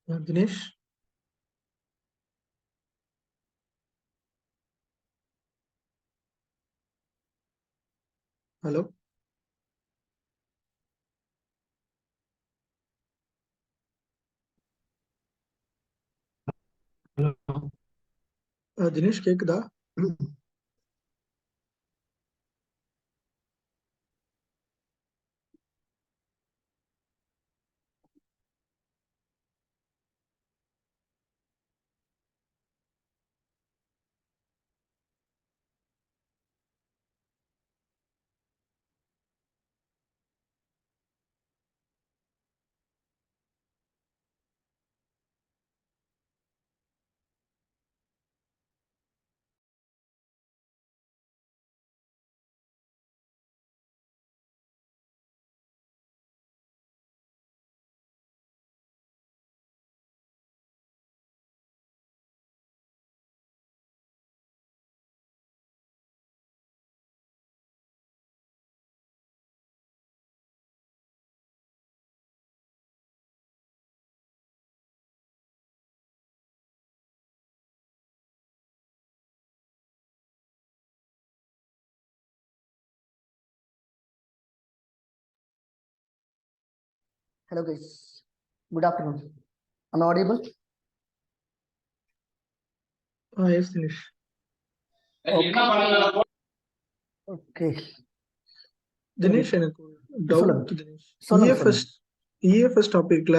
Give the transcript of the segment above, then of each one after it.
Dinesh, hello. Dinesh கேக்குதா? Hello guys, good afternoon. Am I audible? Yes, Dinesh. Okay. Dinesh, எனக்கு ஒரு சொல்லுங்க. doubt Dinesh. சொல்லுங்க, EFS EFS டாபிக்ல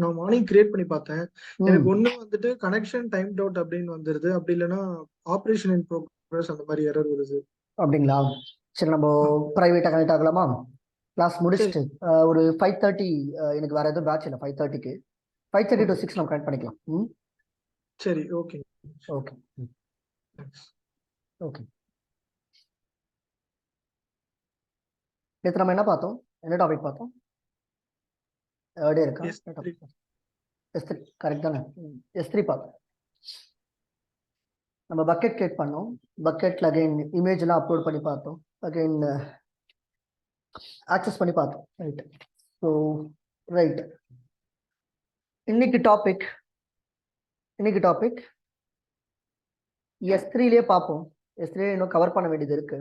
நான் மார்னிங் கிரியேட் பண்ணி பார்த்தேன். எனக்கு ஒண்ணு வந்துட்டு கனெக்ஷன் டைம் அவுட் அப்படின்னு வந்துருது. அப்படி இல்லைன்னா ஆப்ரேஷன் இன் ப்ரோக்ரஸ் அந்த மாதிரி எரர் வருது. அப்படிங்களா? சரி, நம்ம பிரைவேட்டா கனெக்ட் ஆகலாமா? கிளாஸ் முடிச்சுட்டு ஒரு 5:30 எனக்கு வேற எதுவும் பேட்ச் இல்லை. 5:30க்கு 5:30 to 6 நம்ம கனெக்ட் பண்ணிக்கலாம். சரி, ஓகே ஓகே ஓகே. நேற்று நம்ம என்ன பார்த்தோம்? என்ன டாபிக் பார்த்தோம்? இருக்கா? S3 கரெக்ட் தானே? S3 பார்த்தோம். நம்ம பக்கெட் கிரியேட் பண்ணோம். பக்கெட்ல அகைன் இமேஜ் எல்லாம் அப்லோட் பண்ணி பார்த்தோம். அகைன் ஆக்சஸ் பண்ணி பார்த்தோம். ரைட். ஸோ ரைட், இன்னைக்கு டாபிக் S3லயே பார்ப்போம். S3 இன்னும் கவர் பண்ண வேண்டியது இருக்கு.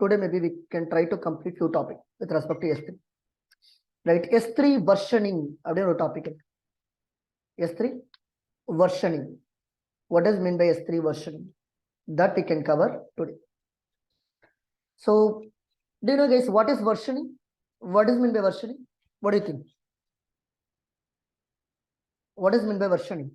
Today maybe we can try to complete few topics with respect to S3. Right, S3 versioning அப்படிங்கிற ஒரு topic. S3 versioning. What does mean by S3 versioning? That we can cover today. So, do you know guys what is versioning? What is mean by versioning? What do you think? What is mean by versioning?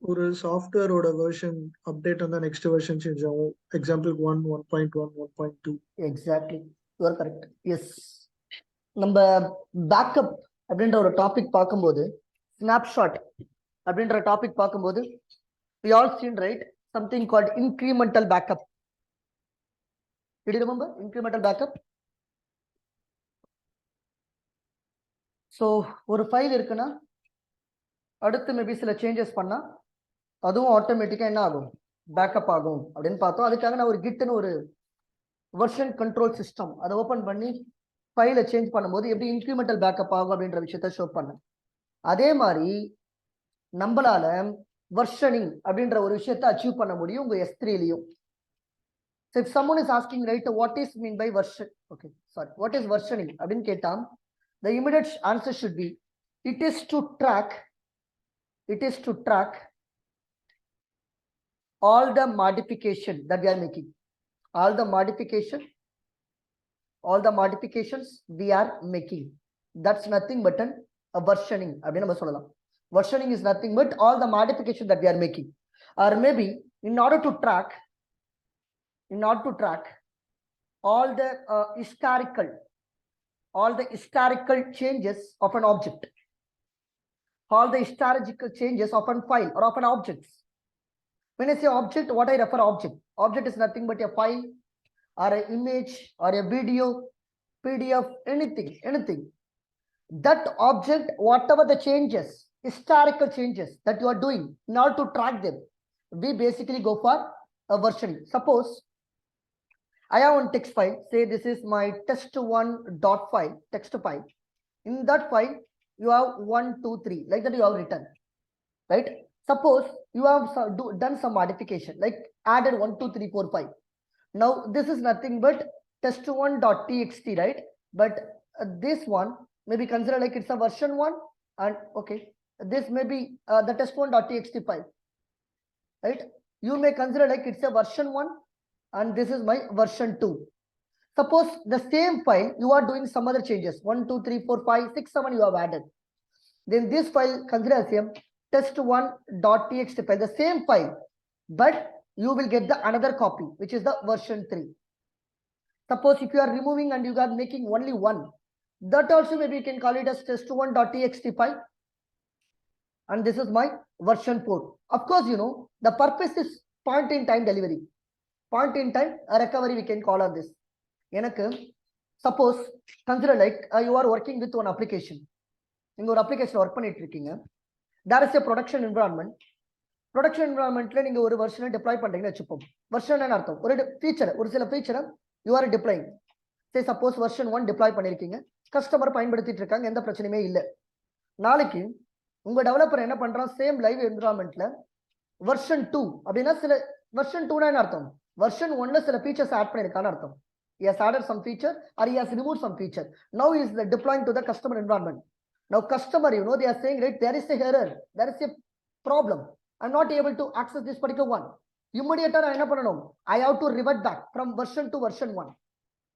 ஒரு சாஃப்ட்வேரோட version update வந்தா next version change ஆகும். எக்ஸாம்பிளுக்கு 1, 1.1, 1.2. Exactly, you are correct. Yes, நம்ம backup அப்படின்ற ஒரு topic பார்க்கும்போது, snapshot அப்படின்ற டாபிக் பார்க்கும்போது, we all seen right something called incremental backup. Did you remember incremental backup? So ஒரு ஃபைல் இருக்குன்னா அடுத்து மேபி சில சேஞ்சஸ் பண்ணா அதுவும் ஆட்டோமேட்டிக்கா என்ன ஆகும்? பேக்கப் ஆகும் அப்படின்னு பார்த்தோம். அதுக்காக நான் ஒரு கிட்னு ஒரு வெர்ஷன் கண்ட்ரோல் சிஸ்டம் அதை ஓப்பன் பண்ணி ஃபைலை சேஞ்ச் பண்ணும்போது எப்படி இன்க்ரிமெண்டல் பேக்கப் ஆகும் அப்படின்ற விஷயத்த ஷோ பண்ணேன். அதே மாதிரி நம்மளால வெர்ஷனிங் அப்படின்ற ஒரு விஷயத்த அச்சீவ் பண்ண முடியும் உங்க S3லயும். So if someone is asking right what is mean by version, okay, sorry, what is versioning அப்படின்னு கேட்டா the immediate answer should be it is to track all the modification that we are making, all the modifications we are making. That's nothing but a versioning அப்படின்னு நம்ம சொல்லலாம். Versioning is nothing but all the modification that we are making, or maybe in order to track all the historical changes of an object, all the historical changes of a file or of an object. When I say object, what I refer object? Object is nothing but a file or an image or a video, PDF, anything. That object, whatever the changes, historical changes that you are doing, in order to track them, we basically go for a versioning. Suppose I have one text file, say this is my test1.file, text file. In that file, you have 1, 2, 3, like that you have written, right? Suppose you have done some modification, like added 1, 2, 3, 4, 5. Now this is nothing but test1.txt, right? But this one may be considered like it's a version 1, and okay, this may be the test1.txt file, right? You may consider like it's a version 1 and this is my version 2. Suppose the same file you are doing some other changes, 1, 2, 3, 4, 5, 6, 7 you have added, then this file consider as test1.txt file, the same file, but you will get the another copy which is the version 3. Suppose if you are removing and you are making only one, that also maybe you can call it as test1.txt file, and this is my version 4. Of course, you know the purpose is point in time delivery, point in time recovery, we can call on this. எனக்கு suppose consider like you are working with one application. நீங்க ஒரு application work பண்ணிட்டு இருக்கீங்க. there is a production environment. production environmentல நீங்க ஒரு வெர்ஷனை deploy பண்றீங்கன்னு வெச்சுப்போம். Version என்ன அர்த்தம்? ஒரு ஃபீச்சர், ஒரு சில ஃபீச்சரை you are deploying. say suppose version 1 deploy பண்ணிருக்கீங்க, கஸ்டமர் பயன்படுத்திட்டு இருக்காங்க, எந்த பிரச்சனையுமே இல்லை. நாளைக்கு உங்க டெவலப்பர் என்ன பண்றான், சேம் லைவ் என்விரான்மெண்ட்ல வெர்ஷன் 2 அப்படின்னா சில வெர்ஷன் 2 என்ன அர்த்தம்? வெர்ஷன் 1ல சில ஃபீச்சர்ஸ் ஆட் பண்ணிருக்கான்னு அர்த்தம். he has added some feature or he has removed some feature. Now he is deploying to the customer environment. Now customer, you know, they are saying, right, there is a error, there is a problem, I'm not able to access this particular one. Immediate I have to revert back from version to version 1.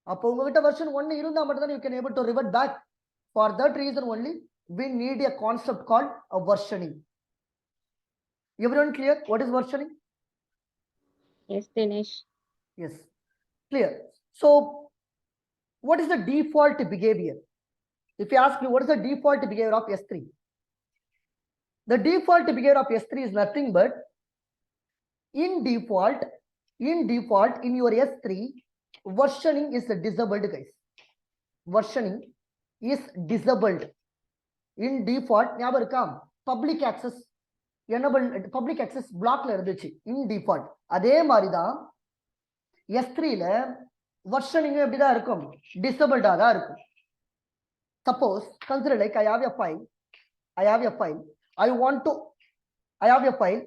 Version 1 you can able to revert back. For that reason only, we need a concept called a versioning. Everyone clear? What is versioning? Yes, Dinesh. Yes, clear. So, what is the default behavior? If you ask me, what is the default behavior of S3? The default behavior of S3 is nothing but in default in your S3, versioning is disabled, guys. Versioning is disabled. In default, public access enabled, public access block in default. Adhe marida S3 la versioning disabled. Suppose consider like I have a file, I have a file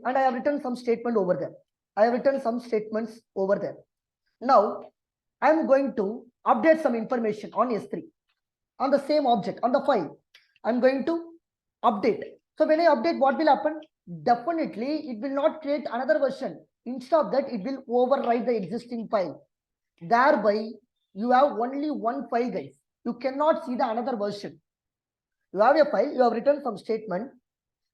and I have written some statement over there. I have written some statements over there. Now I am going to update some information on S3 on the same object on the file. I am going to update. So when I update, what will happen? Definitely it will not create another version. Instead of that, it will override the existing file. Thereby you have only one file, guys. You cannot see the another version. You have a file, you have written some statement.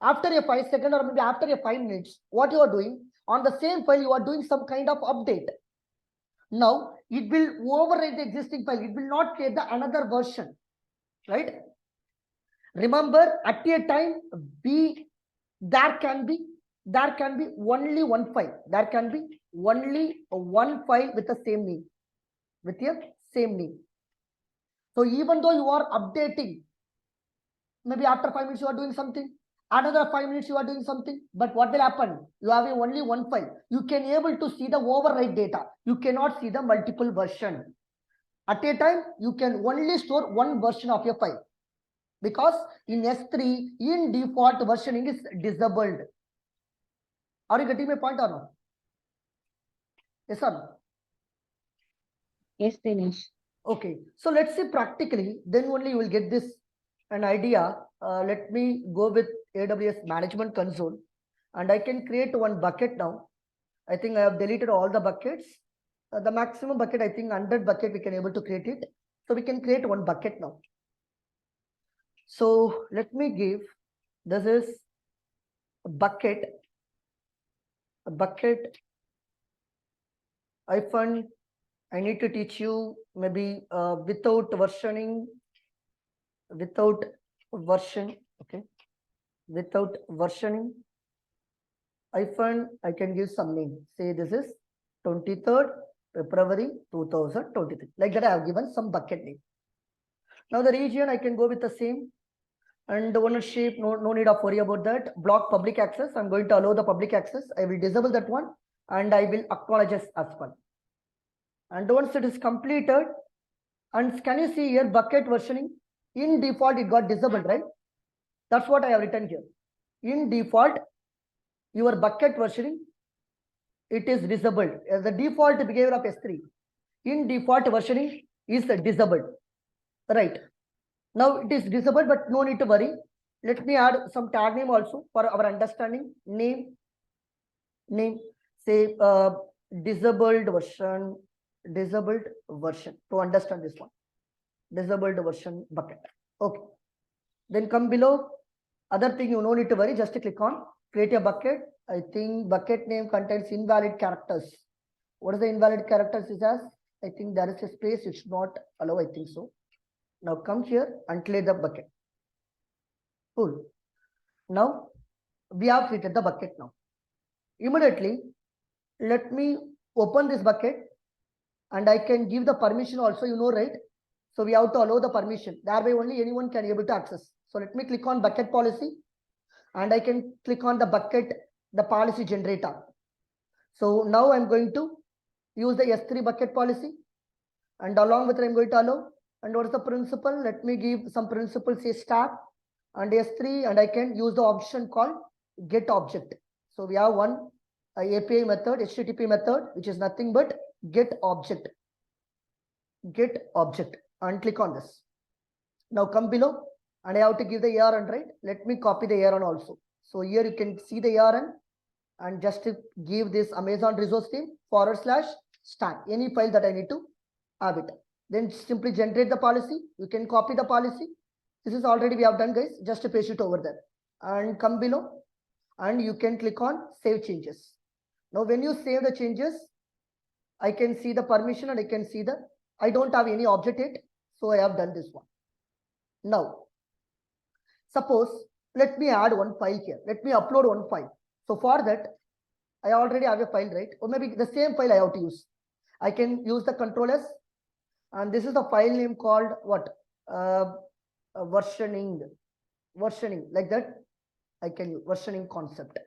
After a 5 seconds or maybe after a 5 minutes, what you are doing on the same file, you are doing some kind of update. Now it will override the existing file. It will not create the another version, right? Remember, at a time there can be only one file. There can be only one file with the same name, So even though you are updating, maybe after 5 minutes you are doing something, another 5 minutes you are doing something, but what will happen? You have only one file. You can able to see the override data. You cannot see the multiple version. At a time, you can only store one version of your file. Because in S3, in default versioning is disabled. Are you getting my point or not? Yes or no? Yes, Dinesh. Okay. So let's say practically, then only you will get this an idea. Let me go with AWS Management Console and I can create one bucket now. I think I have deleted all the buckets. The maximum bucket, I think 100 bucket we can able to create it. So we can create one bucket now. So let me give, this is a bucket hyphen. I need to teach you maybe without versioning, okay, without versioning hyphen, I can give some name. Say this is 23rd February 2023. Like that I have given some bucket name. Now the region I can go with the same. And the ownership, no need of worry about that. Block public access. I'm going to allow the public access. I will disable that one and I will acknowledge as well. And once it is completed, and can you see here bucket versioning? In default, it got disabled, right? That's what I have written here. In default, your bucket versioning, it is disabled. The default behavior of S3, in default versioning is disabled, right? Now it is disabled, but no need to worry. Let me add some tag name also for our understanding. Name, say disabled version to understand this one. Disabled version bucket. Okay. Then come below. Other thing you no need to worry. Just click on create a bucket. I think bucket name contains invalid characters. What is the invalid characters is as? I think there is a space. It should not allow. I think so. Now come here and clear the bucket. Cool. Now we have created the bucket now. Immediately, let me open this bucket and I can give the permission also, you know, right? So we have to allow the permission. Thereby only anyone can be able to access. So let me click on bucket policy and I can click on the bucket, the policy generator. So now I'm going to use the S3 bucket policy and along with it, I'm going to allow. And what is the principle? Let me give some principle, say star and S3, and I can use the option called get object. So we have one API method, HTTP method, which is nothing but get object, and click on this. Now come below and I have to give the ARN, right? Let me copy the ARN also. So here you can see the ARN and just to give this Amazon resource name /stack, any file that I need to have it. Then simply generate the policy. You can copy the policy. This is already we have done, guys. Just to paste it over there and come below, and you can click on save changes. Now, when you save the changes, I can see the permission and I can see I don't have any object yet. So I have done this one. Now, suppose let me add one file here. Let me upload one file. So for that, I already have a file, right? Or maybe the same file I have to use. I can use the Control S, and this is the file name called what? Versioning, like that. I can use versioning concept,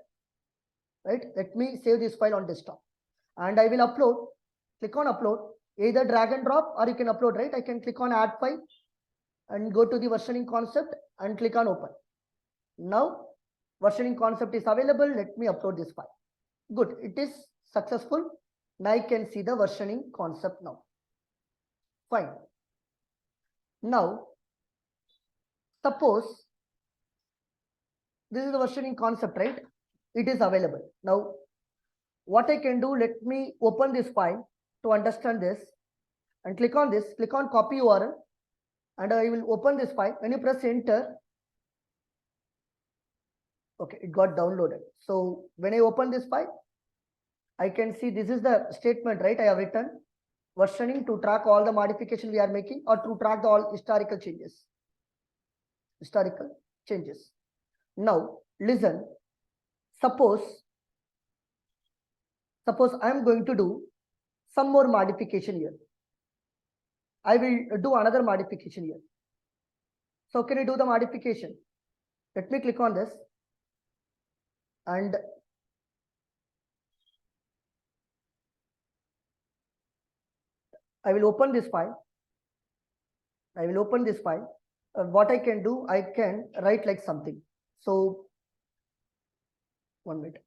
right? Let me save this file on desktop, and I will upload. Click on upload. Either drag and drop, or you can upload, right? I can click on add file and go to the versioning concept and click on open. Now, versioning concept is available. Let me upload this file. Good, it is successful. Now I can see the versioning concept now. Fine. Now, suppose this is the versioning concept, right? It is available. Now, what I can do, let me open this file to understand this and click on this, click on copy URL, and I will open this file. When you press enter, okay, it got downloaded. So when I open this file, I can see this is the statement, right? I have written versioning to track all the modification we are making, or to track all historical changes. Now, listen, suppose I am going to do some more modification here. I will do another modification here. So can you do the modification? Let me click on this, and I will open this file. What I can do, I can write like something. So, 1 minute.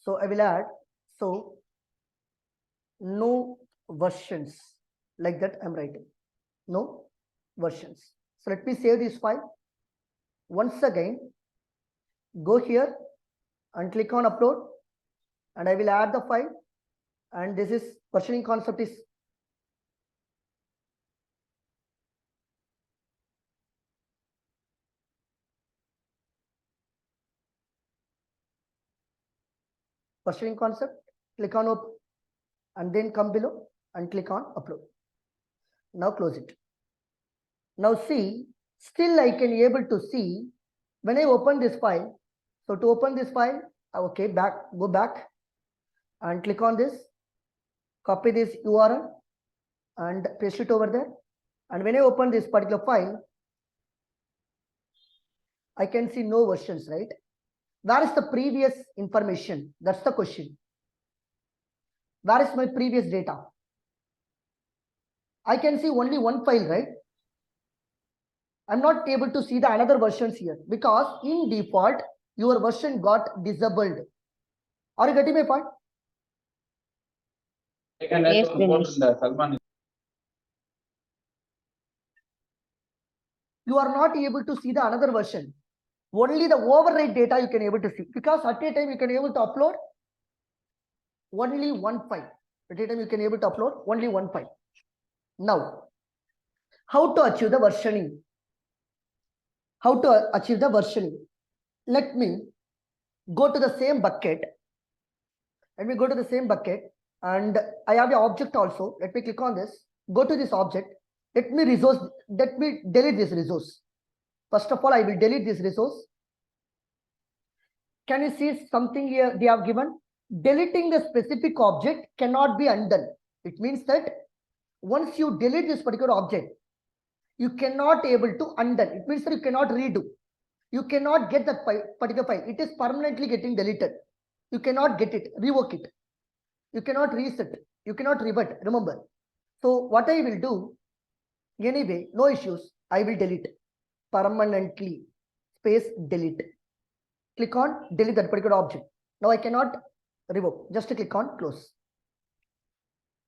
So I will add, so no versions, like that I'm writing, no versions. So let me save this file. Once again, go here and click on upload, and I will add the file, and this is versioning concept is versioning concept. Click on open, and then come below and click on upload. Now close it. Now see, still I can able to see when I open this file. So to open this file, okay, go back and click on this, copy this URL and paste it over there. And when I open this particular file, I can see no versions, right? Where is the previous information? That's the question. Where is my previous data? I can see only one file, right? I'm not able to see the another versions here because in default, your version got disabled. Are you getting my point? Yes, you are not able to see the another version. Only the override data you can able to see, because at a time you can able to upload only one file. At a time you can able to upload only one file. Now, how to achieve the versioning? How to achieve the versioning? Let me go to the same bucket. Let me go to the same bucket, and I have an object also. Let me click on this. Go to this object. Let me delete this resource. First of all, I will delete this resource. Can you see something here they have given? Deleting the specific object cannot be undone. It means that once you delete this particular object, you cannot able to undone. It means that you cannot redo. You cannot get that particular file. It is permanently getting deleted. You cannot get it, revoke it. You cannot reset. You cannot revert. Remember. So what I will do, anyway, no issues. I will delete permanently. Space delete. Click on delete that particular object. Now I cannot revoke. Just click on close.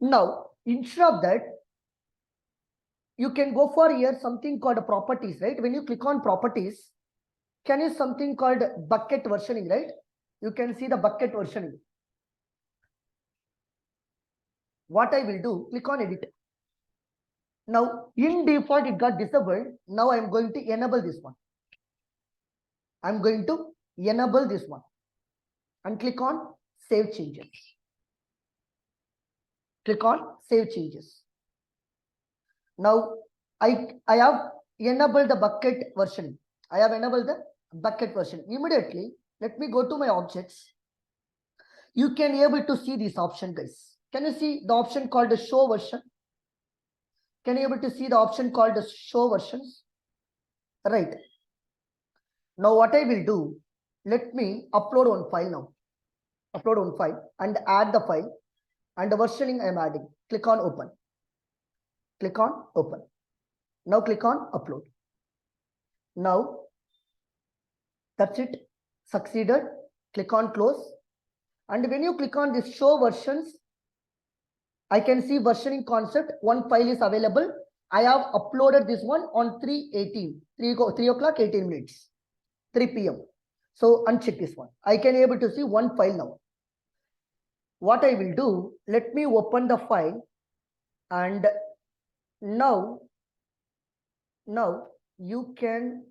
Now, instead of that, you can go for here something called properties, right? When you click on properties, can you something called bucket versioning, right? You can see the bucket versioning. What I will do, click on edit. Now in default it got disabled. Now I'm going to enable this one. I'm going to enable this one and click on save changes. Click on save changes. Now I have enabled the bucket version. I have enabled the bucket version. Immediately, let me go to my objects. You can be able to see this option, guys. Can you see the option called the show version? Can you be able to see the option called the show versions? Right. Now what I will do, let me upload one file now. Upload one file and add the file and the versioning I am adding. Click on open. Click on open. Now click on upload. Now that's it. Succeeded. Click on close. And when you click on this show versions, I can see versioning concept. One file is available. I have uploaded this one on 3:18, 3 o'clock 18 minutes, 3 p.m. So uncheck this one. I can able to see one file now. What I will do, let me open the file and now you can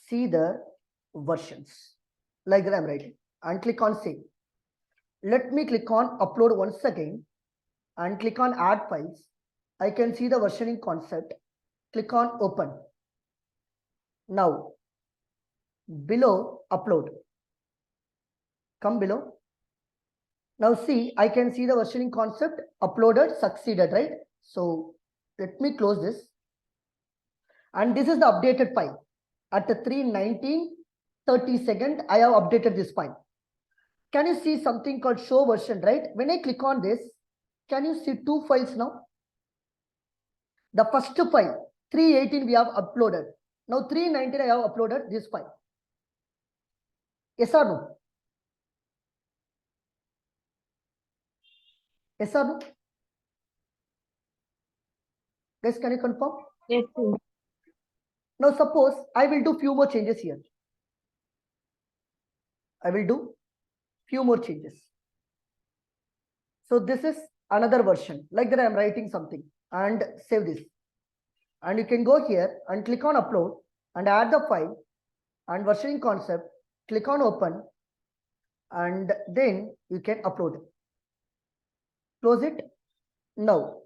see the versions like that I'm writing and click on save. Let me click on upload once again and click on add files. I can see the versioning concept. Click on open. Now below upload. Come below. Now see, I can see the versioning concept uploaded, succeeded, right? So let me close this. And this is the updated file. At the 3:19:30, I have updated this file. Can you see something called show version, right? When I click on this, can you see two files now? The first file, 3:18 we have uploaded. Now 3:19 I have uploaded this file. Yes or no? Yes or no? Guys, can you confirm? Yes, sir. Now suppose I will do few more changes here. I will do few more changes. So this is another version. Like that I am writing something and save this. And you can go here and click on upload and add the file and versioning concept. Click on open and then you can upload it. Close it. Now,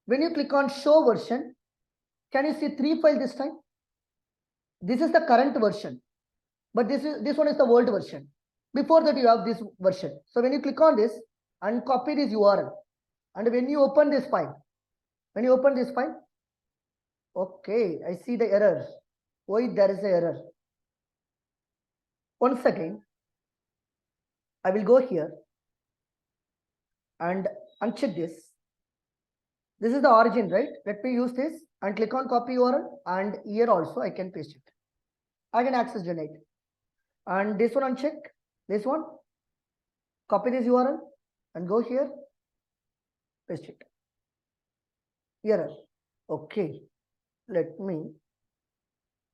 when you click on show version, can you see three files this time? This is the current version, but this one is the old version. Before that, you have this version. So when you click on this and copy this URL, and when you open this file, okay, I see the error. Why there is an error? Once again, I will go here and uncheck this. This is the origin, right? Let me use this and click on copy URL, and here also I can paste it. I can access generate. And this one uncheck, this one, copy this URL and go here, paste it. Error. Okay, let me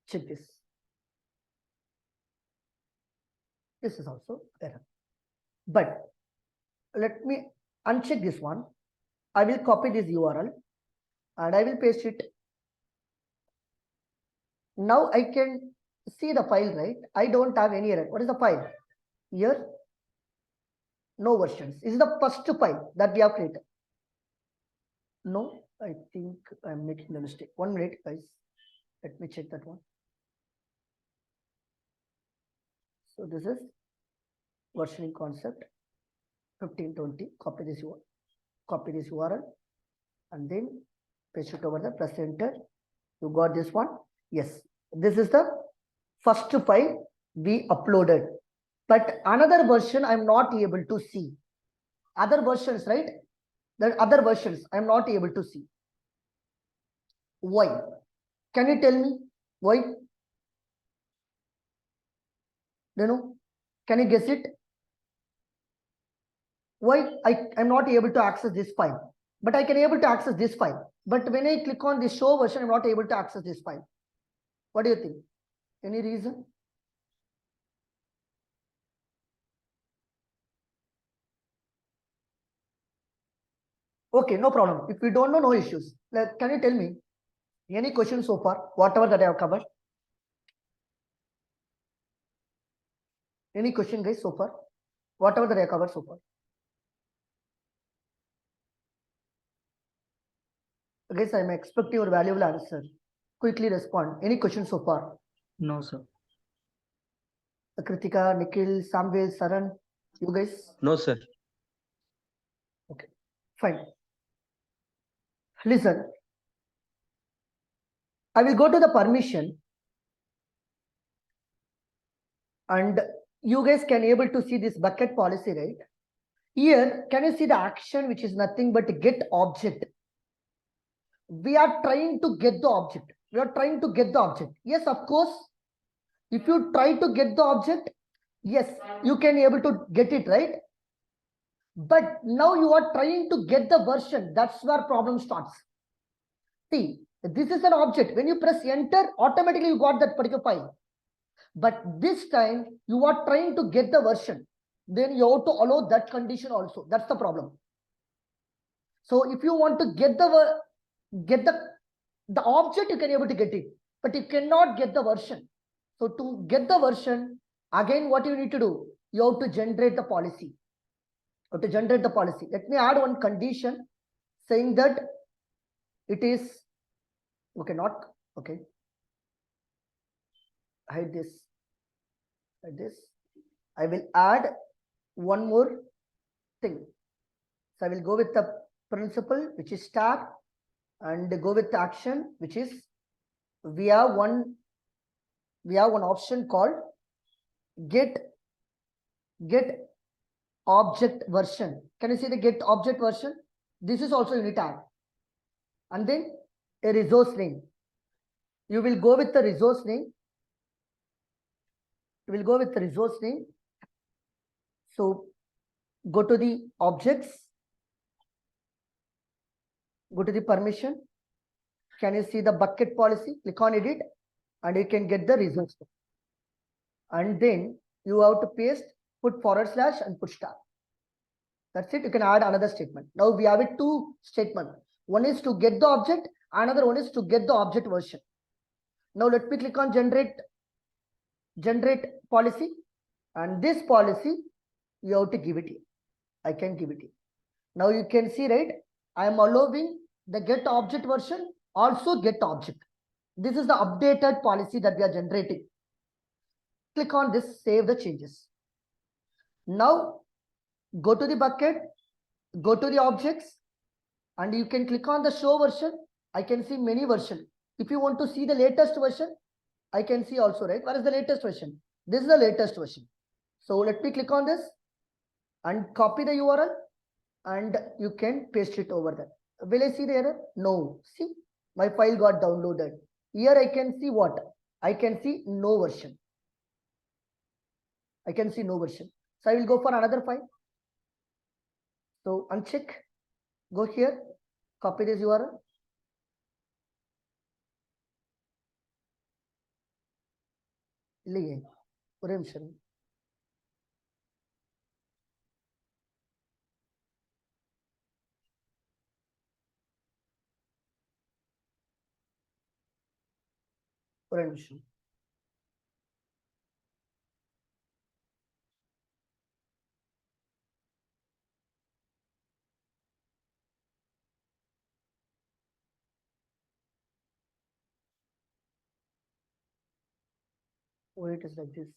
check this. This is also error. But let me uncheck this one. I will copy this URL and I will paste it. Now I can see the file, right? I don't have any error. What is the file? Here, no versions. This is the first file that we have created. No, I think I'm making the mistake. 1 minute, guys. Let me check that one. So this is versioning concept 1520. Copy this URL and then paste it over there. Press enter. You got this one? Yes. This is the first file we uploaded. But another version I'm not able to see. Other versions, right? The other versions I'm not able to see. Why? Can you tell me why? You know? Can you guess it? Why I'm not able to access this file? but I can able to access this file. But when I click on the show version, I'm not able to access this file. What do you think? Any reason? Okay, no problem. If we don't know, no issues. Can you tell me any questions so far? Whatever that I have covered. Any question, guys, so far? Whatever that I have covered so far. Guys, I'm expecting your valuable answer. Quickly respond. Any questions so far? No, sir. Kritika, Nikhil, Samvel, Saran, you guys? No, sir. Okay, fine. Listen, I will go to the permission and you guys can able to see this bucket policy, right? Here, can you see the action which is nothing but get object? We are trying to get the object. We are trying to get the object. Yes, of course. If you try to get the object, yes, you can able to get it, right? But now you are trying to get the version. That's where problem starts. See, this is an object. When you press enter, automatically you got that particular file. But this time you are trying to get the version. Then you have to allow that condition also. That's the problem. So if you want to get the object, you can able to get it, but you cannot get the version. So to get the version, again, what you need to do? You have to generate the policy. You have to generate the policy. Let me add one condition saying that it is okay, not okay. Hide this. Hide this. I will add one more thing. So I will go with the principle, which is star, and go with the action, which is we have one option called get object version. Can you see the get object version? This is also unit add. And then a resource name. You will go with the resource name. You will go with the resource name. So go to the objects. Go to the permission. Can you see the bucket policy? Click on edit and you can get the resource. And then you have to paste, put forward slash and put star. That's it. You can add another statement. Now we have it two statements. One is to get the object. Another one is to get the object version. Now let me click on generate policy. And this policy, you have to give it here. I can give it here. Now you can see, right? I am allowing the get object version, also get object. This is the updated policy that we are generating. Click on this, save the changes. Now go to the bucket, go to the objects, and you can click on the show version. I can see many versions. If you want to see the latest version, I can see also, right? What is the latest version? This is the latest version. So let me click on this and copy the URL and you can paste it over there. Will I see the error? No. See, my file got downloaded. Here I can see what? I can see no version. I can see no version. So I will go for another file. So uncheck, go here, copy this URL. இல்லையே ஒரே நிமிஷம் ஒரே நிமிஷம் why it is like this.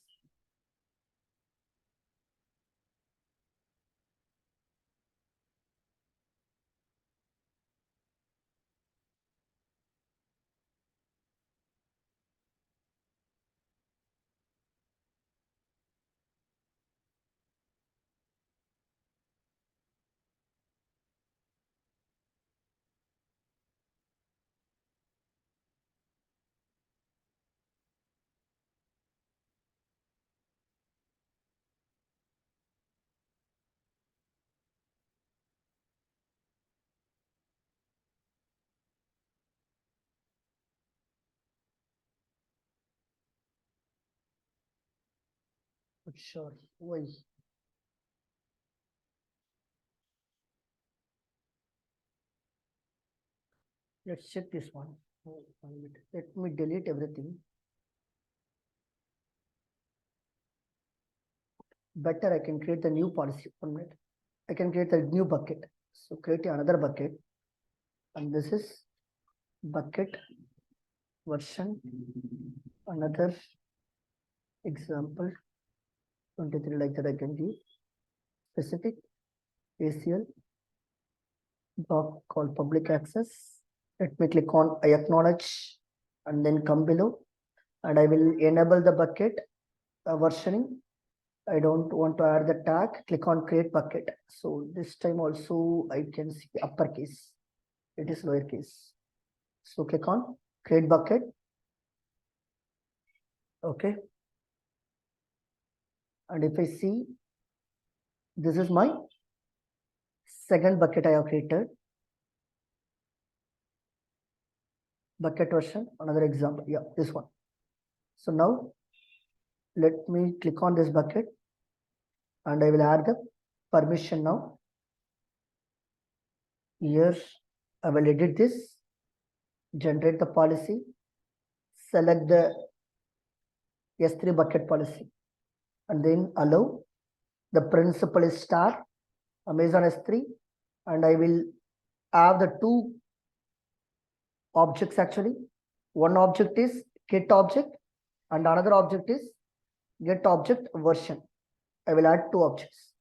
Sure. Why? Let's check this one. Oh, 1 minute. Let me delete everything. Better, I can create the new policy. 1 minute. I can create a new bucket. So create another bucket. And this is bucket version. Another example. 23 like that I can give. Specific ACL block called public access. Let me click on I acknowledge and then come below. And I will enable the bucket versioning. I don't want to add the tag. Click on create bucket. So this time also I can see uppercase. It is lowercase. So click on create bucket. Okay. And if I see, this is my second bucket I have created. Bucket version, another example. Yeah, this one. So now let me click on this bucket and I will add the permission now. Here I will edit this, generate the policy, select the S3 bucket policy, and then allow. The principal is star, Amazon S3, and I will have the two objects actually. One object is get object and another object is get object version. I will add two objects.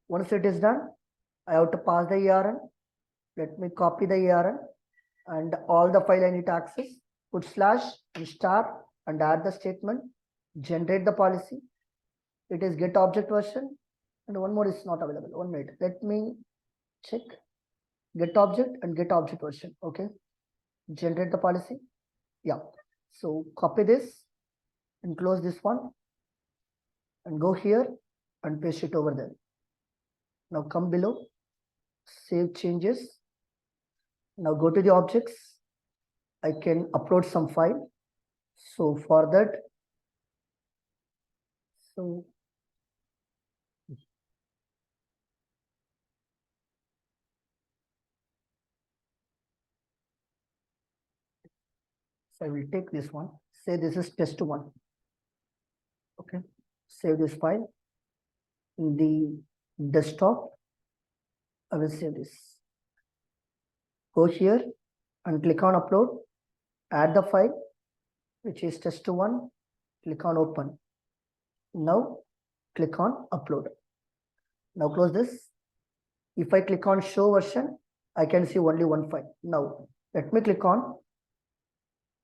Once it is done, I have to pass the URL. Let me copy the URL and all the file I need to access, put slash and star and add the statement, generate the policy. It is get object version and one more is not available. 1 minute. Let me check get object and get object version. Okay. Generate the policy. Yeah. So copy this and close this one and go here and paste it over there. Now come below, save changes. Now go to the objects. I can upload some file. So for that, so I will take this one. Say this is test one. Okay. Save this file in the desktop. I will save this. Go here and click on upload. Add the file, which is test one. Click on open. Now click on upload. Now close this. If I click on show version, I can see only one file. Now let me click on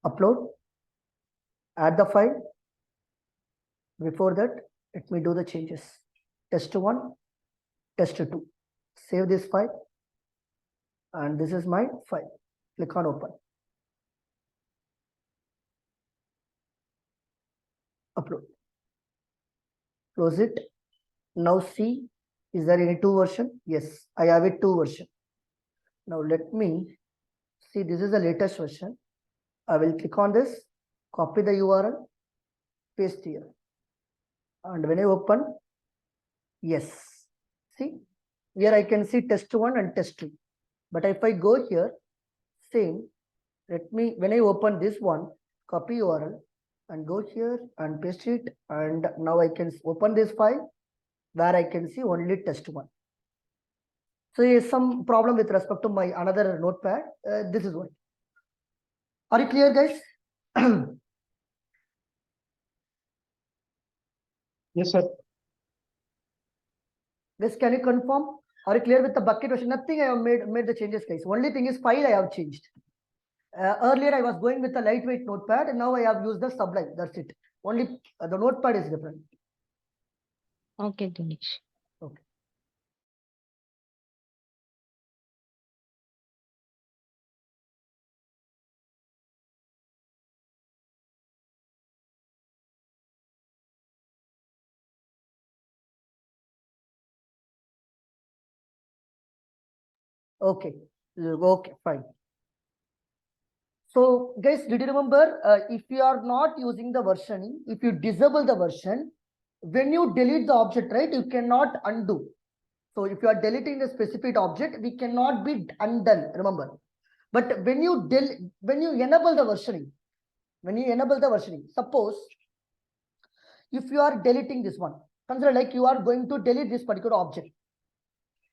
upload. Add the file. Before that, let me do the changes. Test one, test two. Save this file. And this is my file. Click on open. Upload. Close it. Now see, is there any two version? Yes, I have it two version. Now let me see, this is the latest version. I will click on this, copy the URL, paste here. And when I open, yes, see, here I can see test one and test two. But if I go here, same, let me, when I open this one, copy URL and go here and paste it. And now I can open this file where I can see only test one. So there is some problem with respect to my another notepad. This is what. Are you clear, guys? Yes, sir. Guys, can you confirm? Are you clear with the bucket version? Nothing I have made the changes, guys. Only thing is file I have changed. Earlier I was going with a lightweight notepad and now I have used the Sublime. That's it. Only the notepad is different. Okay, Dinesh. Okay. Okay. Okay, fine. So guys, did you remember if you are not using the versioning, if you disable the version, when you delete the object, right, you cannot undo. So if you are deleting the specific object, we cannot be undone, remember. But when you enable the versioning, suppose if you are deleting this one, consider like you are going to delete this particular object.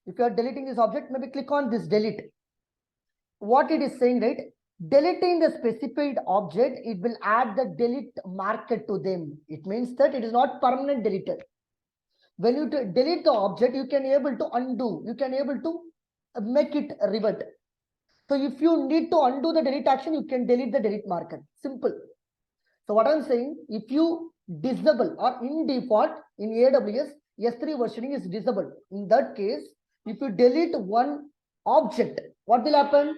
If you are deleting this object, maybe click on this delete. What it is saying, right? Deleting the specified object, it will add the delete marker to them. It means that it is not permanent deleted. When you delete the object, you can able to undo. You can able to make it revert. So if you need to undo the delete action, you can delete the delete marker. Simple. So what I'm saying, if you disable or in default in AWS, S3 versioning is disabled. In that case, if you delete one object, what will happen?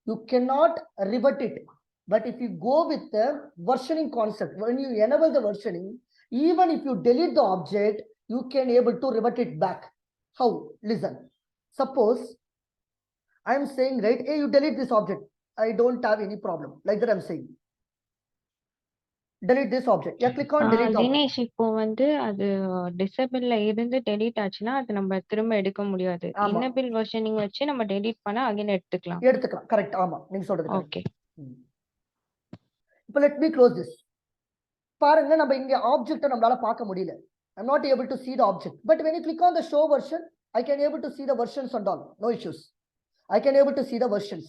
You cannot revert it. But if you go with the versioning concept, when you enable the versioning, even if you delete the object, you can able to revert it back. How? Listen. Suppose I am saying, right, hey, you delete this object. I don't have any problem. Like that I'm saying. Delete this object. Yeah, click on delete object. Dinesh இப்போ வந்து அது டிசேபிள்ல இருந்து delete ஆச்சுன்னா அது நம்ம திரும்ப எடுக்க முடியாது. இன்னபிள் வெர்ஷனிங் வச்சு நம்ம டெலீட் பண்ணா அகைன் எடுத்துக்கலாம். கரெக்ட். ஆமா, நீங்க சொல்றது ஓகே. இப்போ let me close this. பாருங்க, நம்ம இங்க ஆப்ஜெக்ட் நம்மளால பார்க்க முடியல. I'm not able to see the object. But when you click on the show version, I can able to see the versions and all. No issues. I can able to see the versions.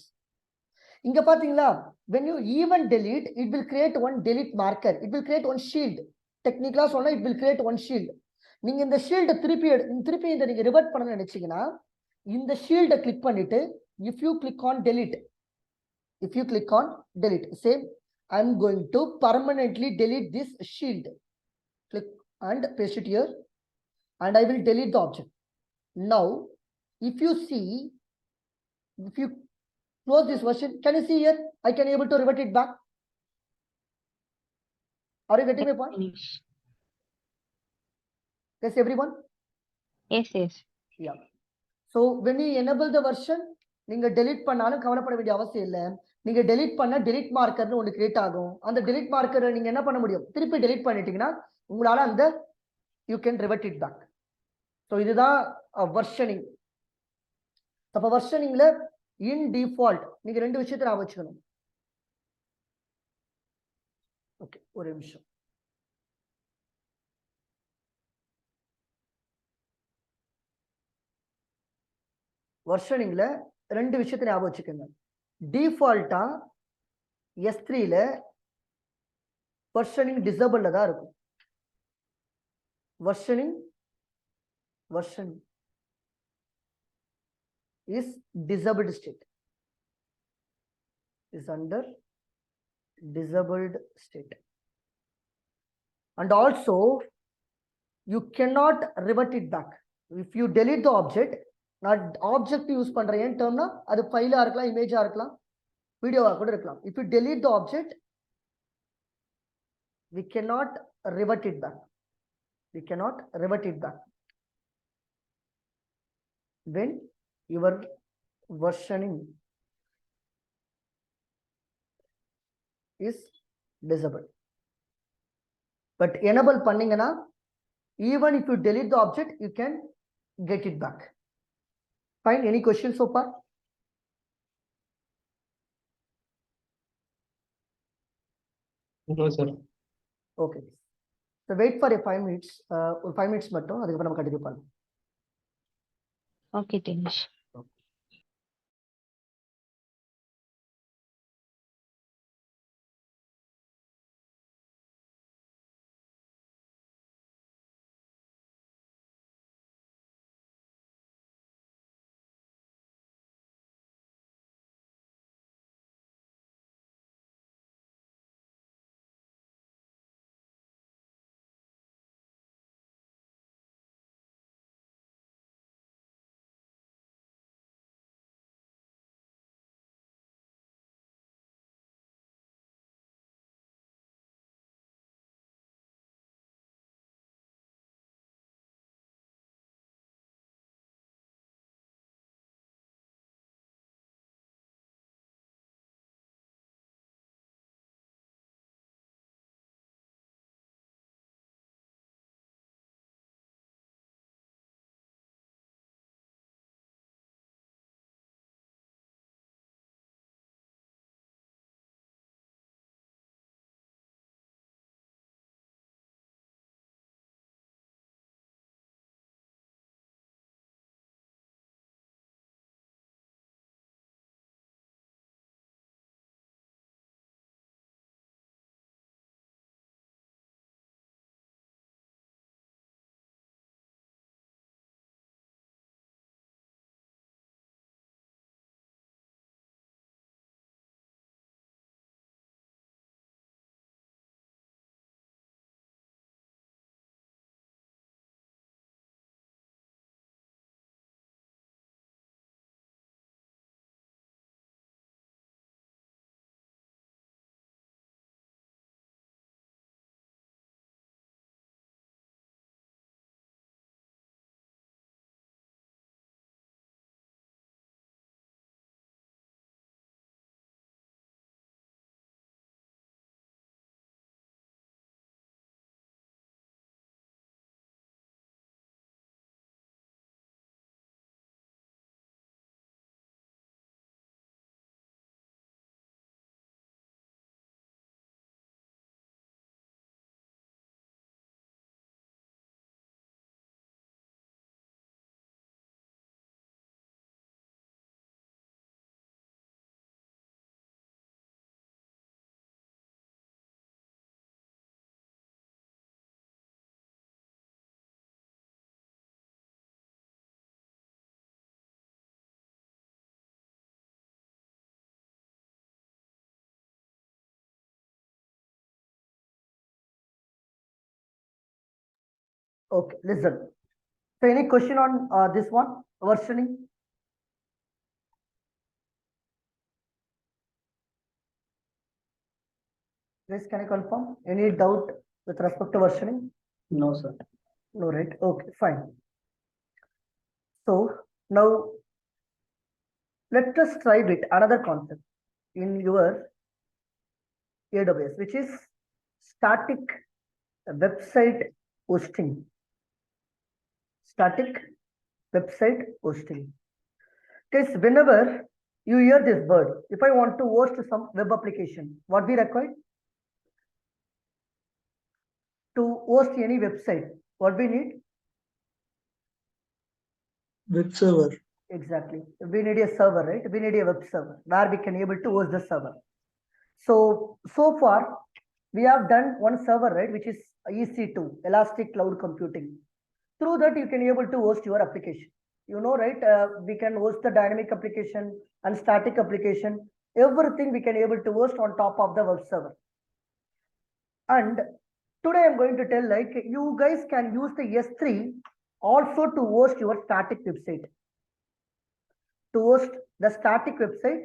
இங்க பாத்தீங்களா, when you even delete, it will create one delete marker. It will create one shield. Technically சொன்னா it will create one shield. நீங்க இந்த ஷீல்ட திருப்பி இந்த நீங்க revert பண்ணனும்னு நினைச்சீங்கன்னா இந்த ஷீல்ட கிளிக் பண்ணிட்டு if you click on delete, same, I'm going to permanently delete this shield. Click and paste it here and I will delete the object. Now if you close this version, can you see here? I can able to revert it back. Are you getting my point? Yes, everyone? Yes. Yeah. So when you enable the version, நீங்க delete பண்ணாலும் கவலைப்பட வேண்டிய அவசியம் இல்லை. நீங்க delete பண்ண delete markerனு ஒன்று create ஆகும். அந்த delete marker நீங்க என்ன பண்ண முடியும்? திருப்பி delete பண்ணிட்டீங்கன்னா உங்களால அந்த you can revert it back. So இதுதான் versioning. அப்ப versioningல in default நீங்க ரெண்டு விஷயத்தை ஞாபகம் வச்சுக்கணும். ஓகே, ஒரு நிமிஷம். வெர்ஷனிங்ல ரெண்டு விஷயத்தை ஞாபகம் வச்சுக்கோங்க. டிஃபால்ட்டா S3ல வெர்ஷனிங் டிசேபிள்ல தான் இருக்கும். Version is disabled state, is under disabled state, and also you cannot revert it back. If you delete the object, நான் ஆப்ஜெக்ட் யூஸ் பண்றேன் டேர்ம்னா அது ஃபைலா இருக்கலாம், இமேஜா இருக்கலாம், வீடியோவா கூட இருக்கலாம். If you delete the object, we cannot revert it back. When your versioning is disabled. But enable பண்ணீங்கன்னா even if you delete the object, you can get it back. Fine. Any questions so far? No, sir. Okay. So wait for a 5 minutes. 5 minutes மட்டும், அதுக்கப்புறம் நம்ம continue பண்ணலாம். Okay Dinesh. Okay, listen. So any question on this one, versioning? Guys, can I confirm? Any doubt with respect to versioning? No, sir. No, right? Okay, fine. So now let us try with another concept in your AWS, which is static website hosting. Static website hosting. Guys, whenever you hear this word, if I want to host some web application, what we require? To host any website, what we need? Web server. Exactly. We need a server, right? We need a web server where we can able to host the server. So far, we have done one server, right? Which is EC2, Elastic Cloud Computing. Through that, you can able to host your application. You know, right? We can host the dynamic application and static application. Everything we can able to host on top of the web server. And today I'm going to tell like you guys can use the S3 also to host your static website. To host the static website,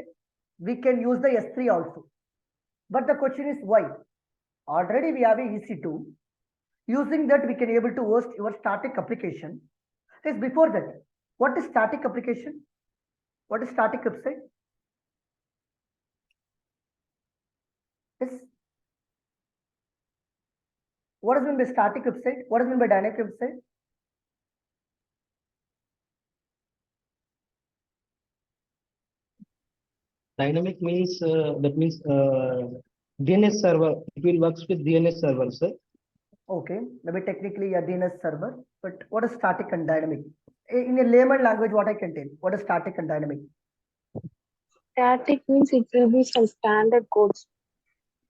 we can use the S3 also. But the question is why? Already we have a EC2. Using that, we can able to host your static application. Yes, before that, what is static application? What is static website? Yes. What is meant by static website? What is meant by dynamic website? Dynamic means that means DNS server. It will works with DNS server, sir. Okay, maybe technically a DNS server, but what is static and dynamic? In a layman language, what I can tell? What is static and dynamic? Static means it will be some standard codes.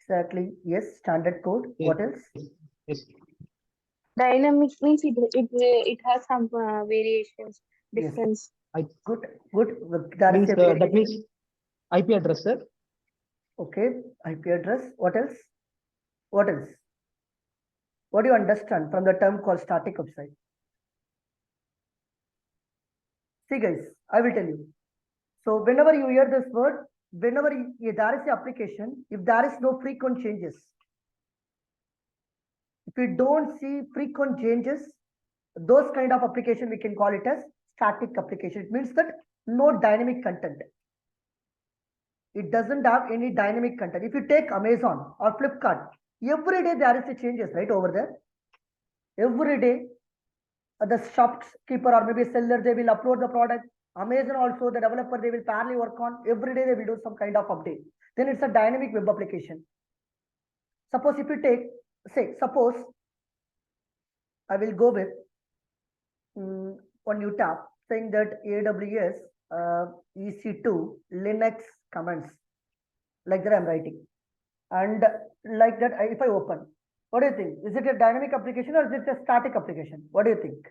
Exactly. Yes, standard code. Yes. What else? Yes. Dynamic means it has some variations, Yes. difference. Good. That Means, is that means IP address, sir. okay. IP address. What else? What else? What do you understand from the term called static website? See, guys, I will tell you. So whenever you hear this word, whenever there is an application, if there is no frequent changes, if we don't see frequent changes, those kind of application we can call it as static application. It means that no dynamic content. It doesn't have any dynamic content. If you take Amazon or Flipkart, every day there is a changes right over there. Every day, the shopkeeper or maybe seller, they will upload the product. Amazon also, the developer, they will parallelly work on. Every day they will do some kind of update. Then it's a dynamic web application. Suppose if you take, say, suppose I will go with one new tab saying that AWS EC2 Linux commands. Like that I'm writing. And like that, if I open, what do you think? Is it a dynamic application or is it a static application? What do you think?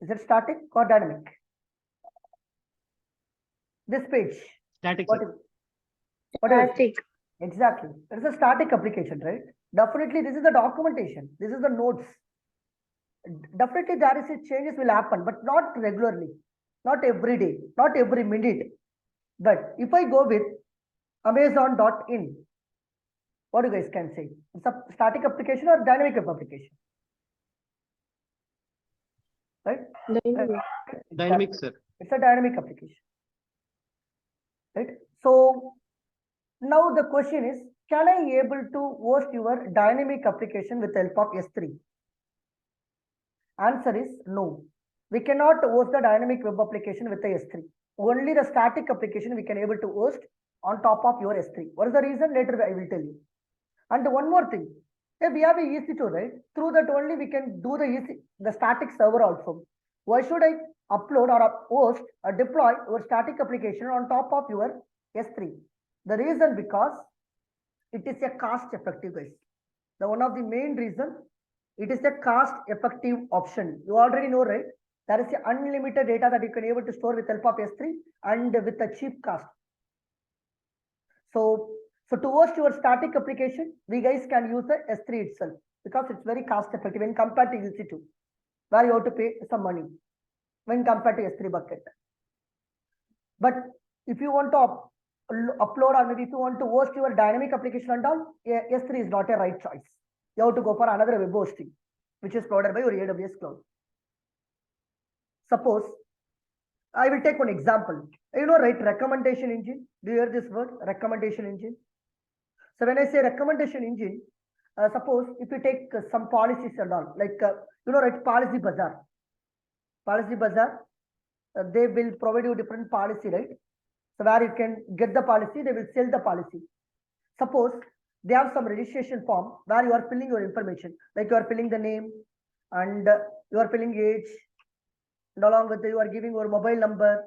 Is it static or dynamic? This page. Static. What Sir. is, what is Static. exactly? It is a static application, right? Definitely, this is the documentation. This is the notes. Definitely, there is a changes will happen, but not regularly, not every day, not every minute. But if I go with Amazon.in, what you guys can say? It's a static application or dynamic web application? Right? Dynamic. Dynamic, sir. It's a dynamic application. Right? So now the question is, can I able to host your dynamic application with the help of S3? Answer is no. We cannot host the dynamic web application with the S3. Only the static application we can able to host on top of your S3. What is the reason? Later I will tell you. And one more thing, if we have a EC2, right? Through that only we can do the static server also. Why should I upload or host or deploy your static application on top of your S3? The reason because it is a cost effective, guys. The one of the main reason, it is a cost effective option. You already know, right? There is a unlimited data that you can able to store with help of S3 and with a cheap cost. So to host your static application, we guys can use the S3 itself. because it's very cost effective when compared to EC2, where you have to pay some money when compared to S3 bucket. But if you want to upload, or maybe if you want to host your dynamic application and all, S3 is not a right choice. You have to go for another web hosting, which is provided by your AWS cloud. Suppose, I will take one example. You know, right, recommendation engine. Do you hear this word, recommendation engine? So when I say recommendation engine, suppose if you take some policies and all, like, you know, right, Policy Bazaar. Policy Bazaar, they will provide you different policy, right? So where you can get the policy, they will sell the policy. Suppose they have some registration form where you are filling your information, like you are filling the name and you are filling age, and along with you are giving your mobile number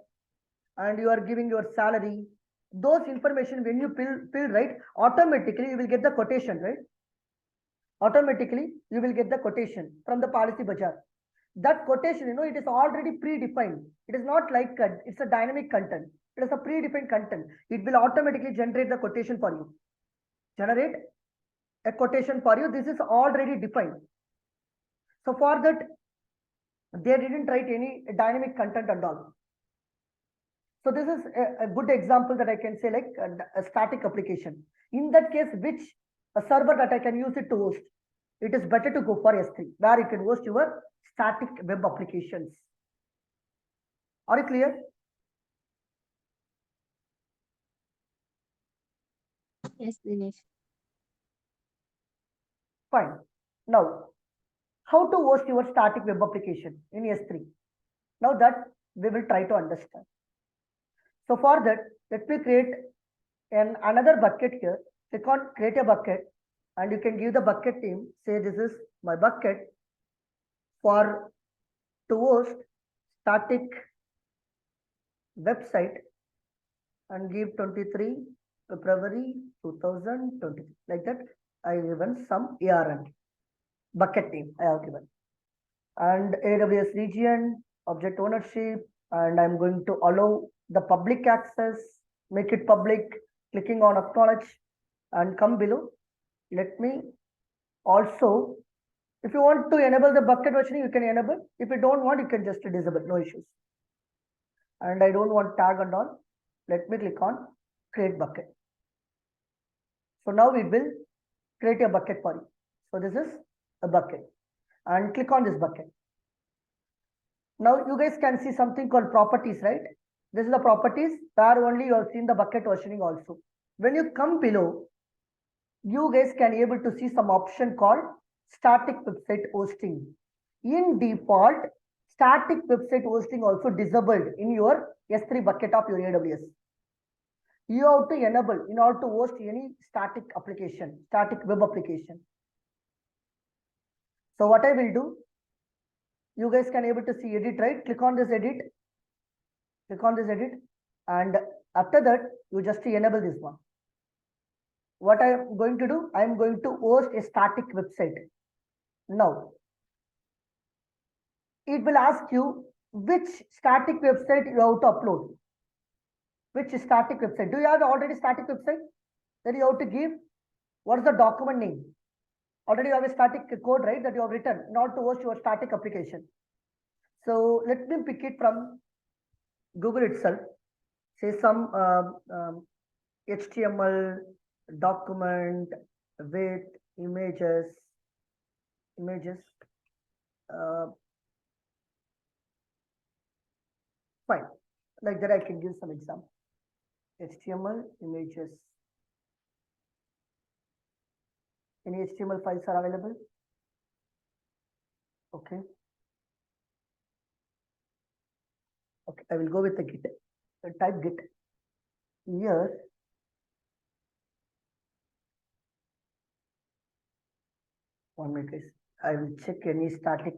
and you are giving your salary. Those information when you fill right, automatically you will get the quotation, right? Automatically you will get the quotation from the Policy Bazaar. That quotation, you know, it is already predefined. It is not like it's a dynamic content. It is a predefined content. It will automatically generate the quotation for you. Generate a quotation for you. This is already defined. So for that, they didn't write any dynamic content and all. So this is a good example that I can say, like a static application. In that case, which a server that I can use it to host, it is better to go for S3, where you can host your static web applications. Are you clear? Yes, Dinesh. Fine. Now, how to host your static web application in S3? Now that we will try to understand. So for that, let me create another bucket here. Click on create a bucket and you can give the bucket name. Say this is my bucket for to host static website and give 23 February 2023. Like that, I given some ARN bucket name I have given. And AWS region, object ownership, and I'm going to allow the public access, make it public, clicking on acknowledge and come below. Let me also, if you want to enable the bucket versioning, you can enable. If you don't want, you can just disable, no issues. And I don't want tag and all. Let me click on create bucket. So now we will create a bucket for you. So this is a bucket and click on this bucket. Now you guys can see something called properties, right? This is the properties where only you have seen the bucket versioning also. When you come below, you guys can able to see some option called static website hosting. In default, static website hosting also disabled in your S3 bucket of your AWS. You have to enable in order to host any static application, static web application. So what I will do, you guys can able to see edit, right? Click on this edit, and after that, you just enable this one. What I am going to do, I am going to host a static website. Now, it will ask you which static website you have to upload. Which static website? Do you have already static website? Then you have to give what is the document name. Already you have a static code, right, that you have written in order to host your static application. So let me pick it from Google itself. Say some HTML document with images. Fine. Like that, I can give some example. HTML images. Any HTML files are available? Okay. Okay, I will go with the Git. So type Git. Here, one minute, guys. I will check any static.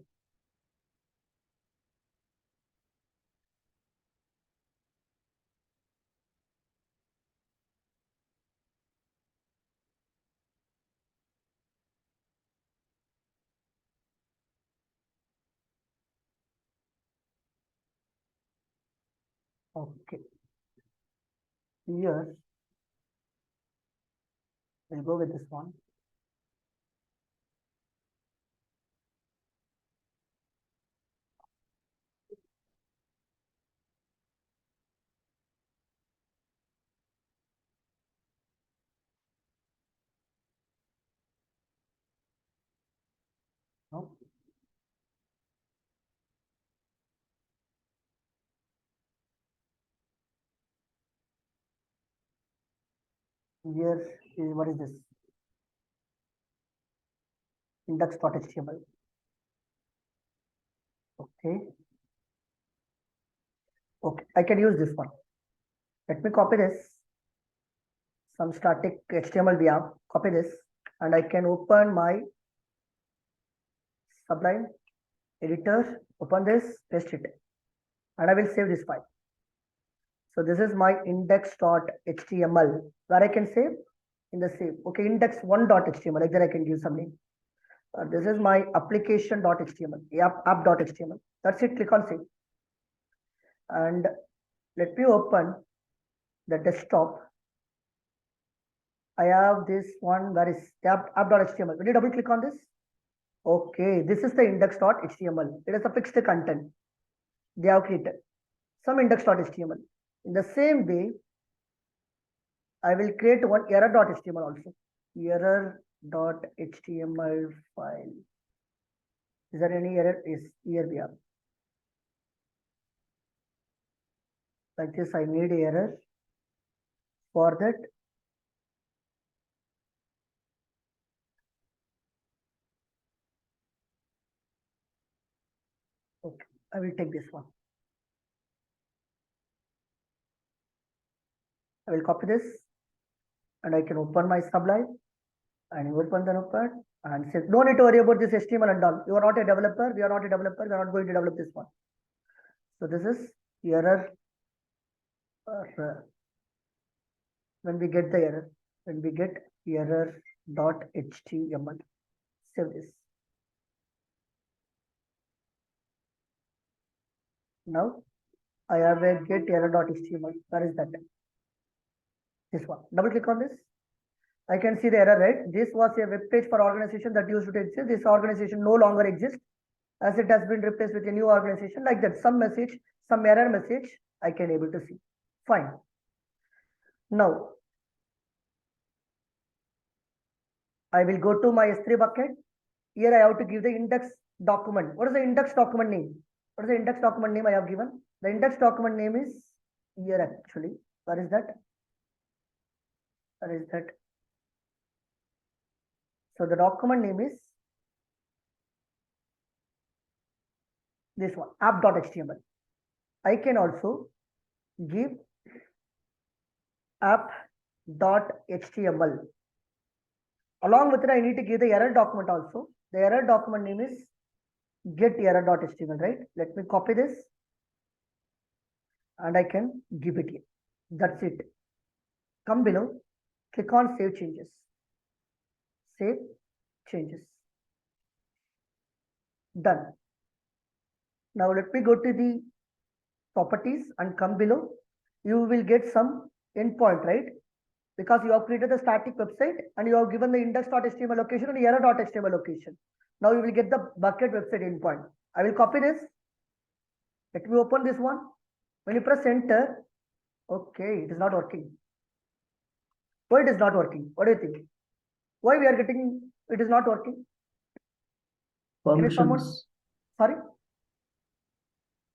Okay. Here, I'll go with this one. No. Here is what is this? Index.html. Okay. Okay, I can use this one. Let me copy this. Some static HTML we have. Copy this, and I can open my Sublime editor. Open this, paste it, and I will save this file. So this is my index.html where I can save in the save. Okay, index1.html. Like that, I can give some name. This is my application.html, app.html. That's it. Click on save, and let me open the desktop. I have this one. Where is app.html? Will you double click on this? Okay, this is the index.html. It is a fixed content. They have created some index.html. In the same way, I will create one error.html also. Error.html file. Is there any error? Yes, here we have. Like this, I need error. For that, okay, I will take this one. I will copy this, and I can open my Sublime, and open and say, no need to worry about this HTML and all. You are not a developer. We are not a developer. We are not going to develop this one. So this is error. When we get the error, when we get error.html, save this. Now I have a get error.html. Where is that? This one. Double click on this. I can see the error, right? This was a web page for organization that used to exist. This organization no longer exists as it has been replaced with a new organization. Like that, some message, some error message I can able to see. Fine. Now I will go to my S3 bucket. Here I have to give the index document. What is the index document name? What is the index document name I have given? The index document name is here actually. Where is that? Where is that? So the document name is this one, app.html. I can also give app.html. Along with it, I need to give the error document also. The error document name is get error.html, right? Let me copy this, and I can give it here. That's it. Come below, click on save changes. Save changes. Done. Now let me go to the properties and come below. You will get some endpoint, right? Because you have created the static website and you have given the index.html location and error.html location. Now you will get the bucket website endpoint. I will copy this. Let me open this one. When you press enter, okay, it is not working. Why it is not working? What do you think? Why we are getting it is not working? Permissions. Sorry?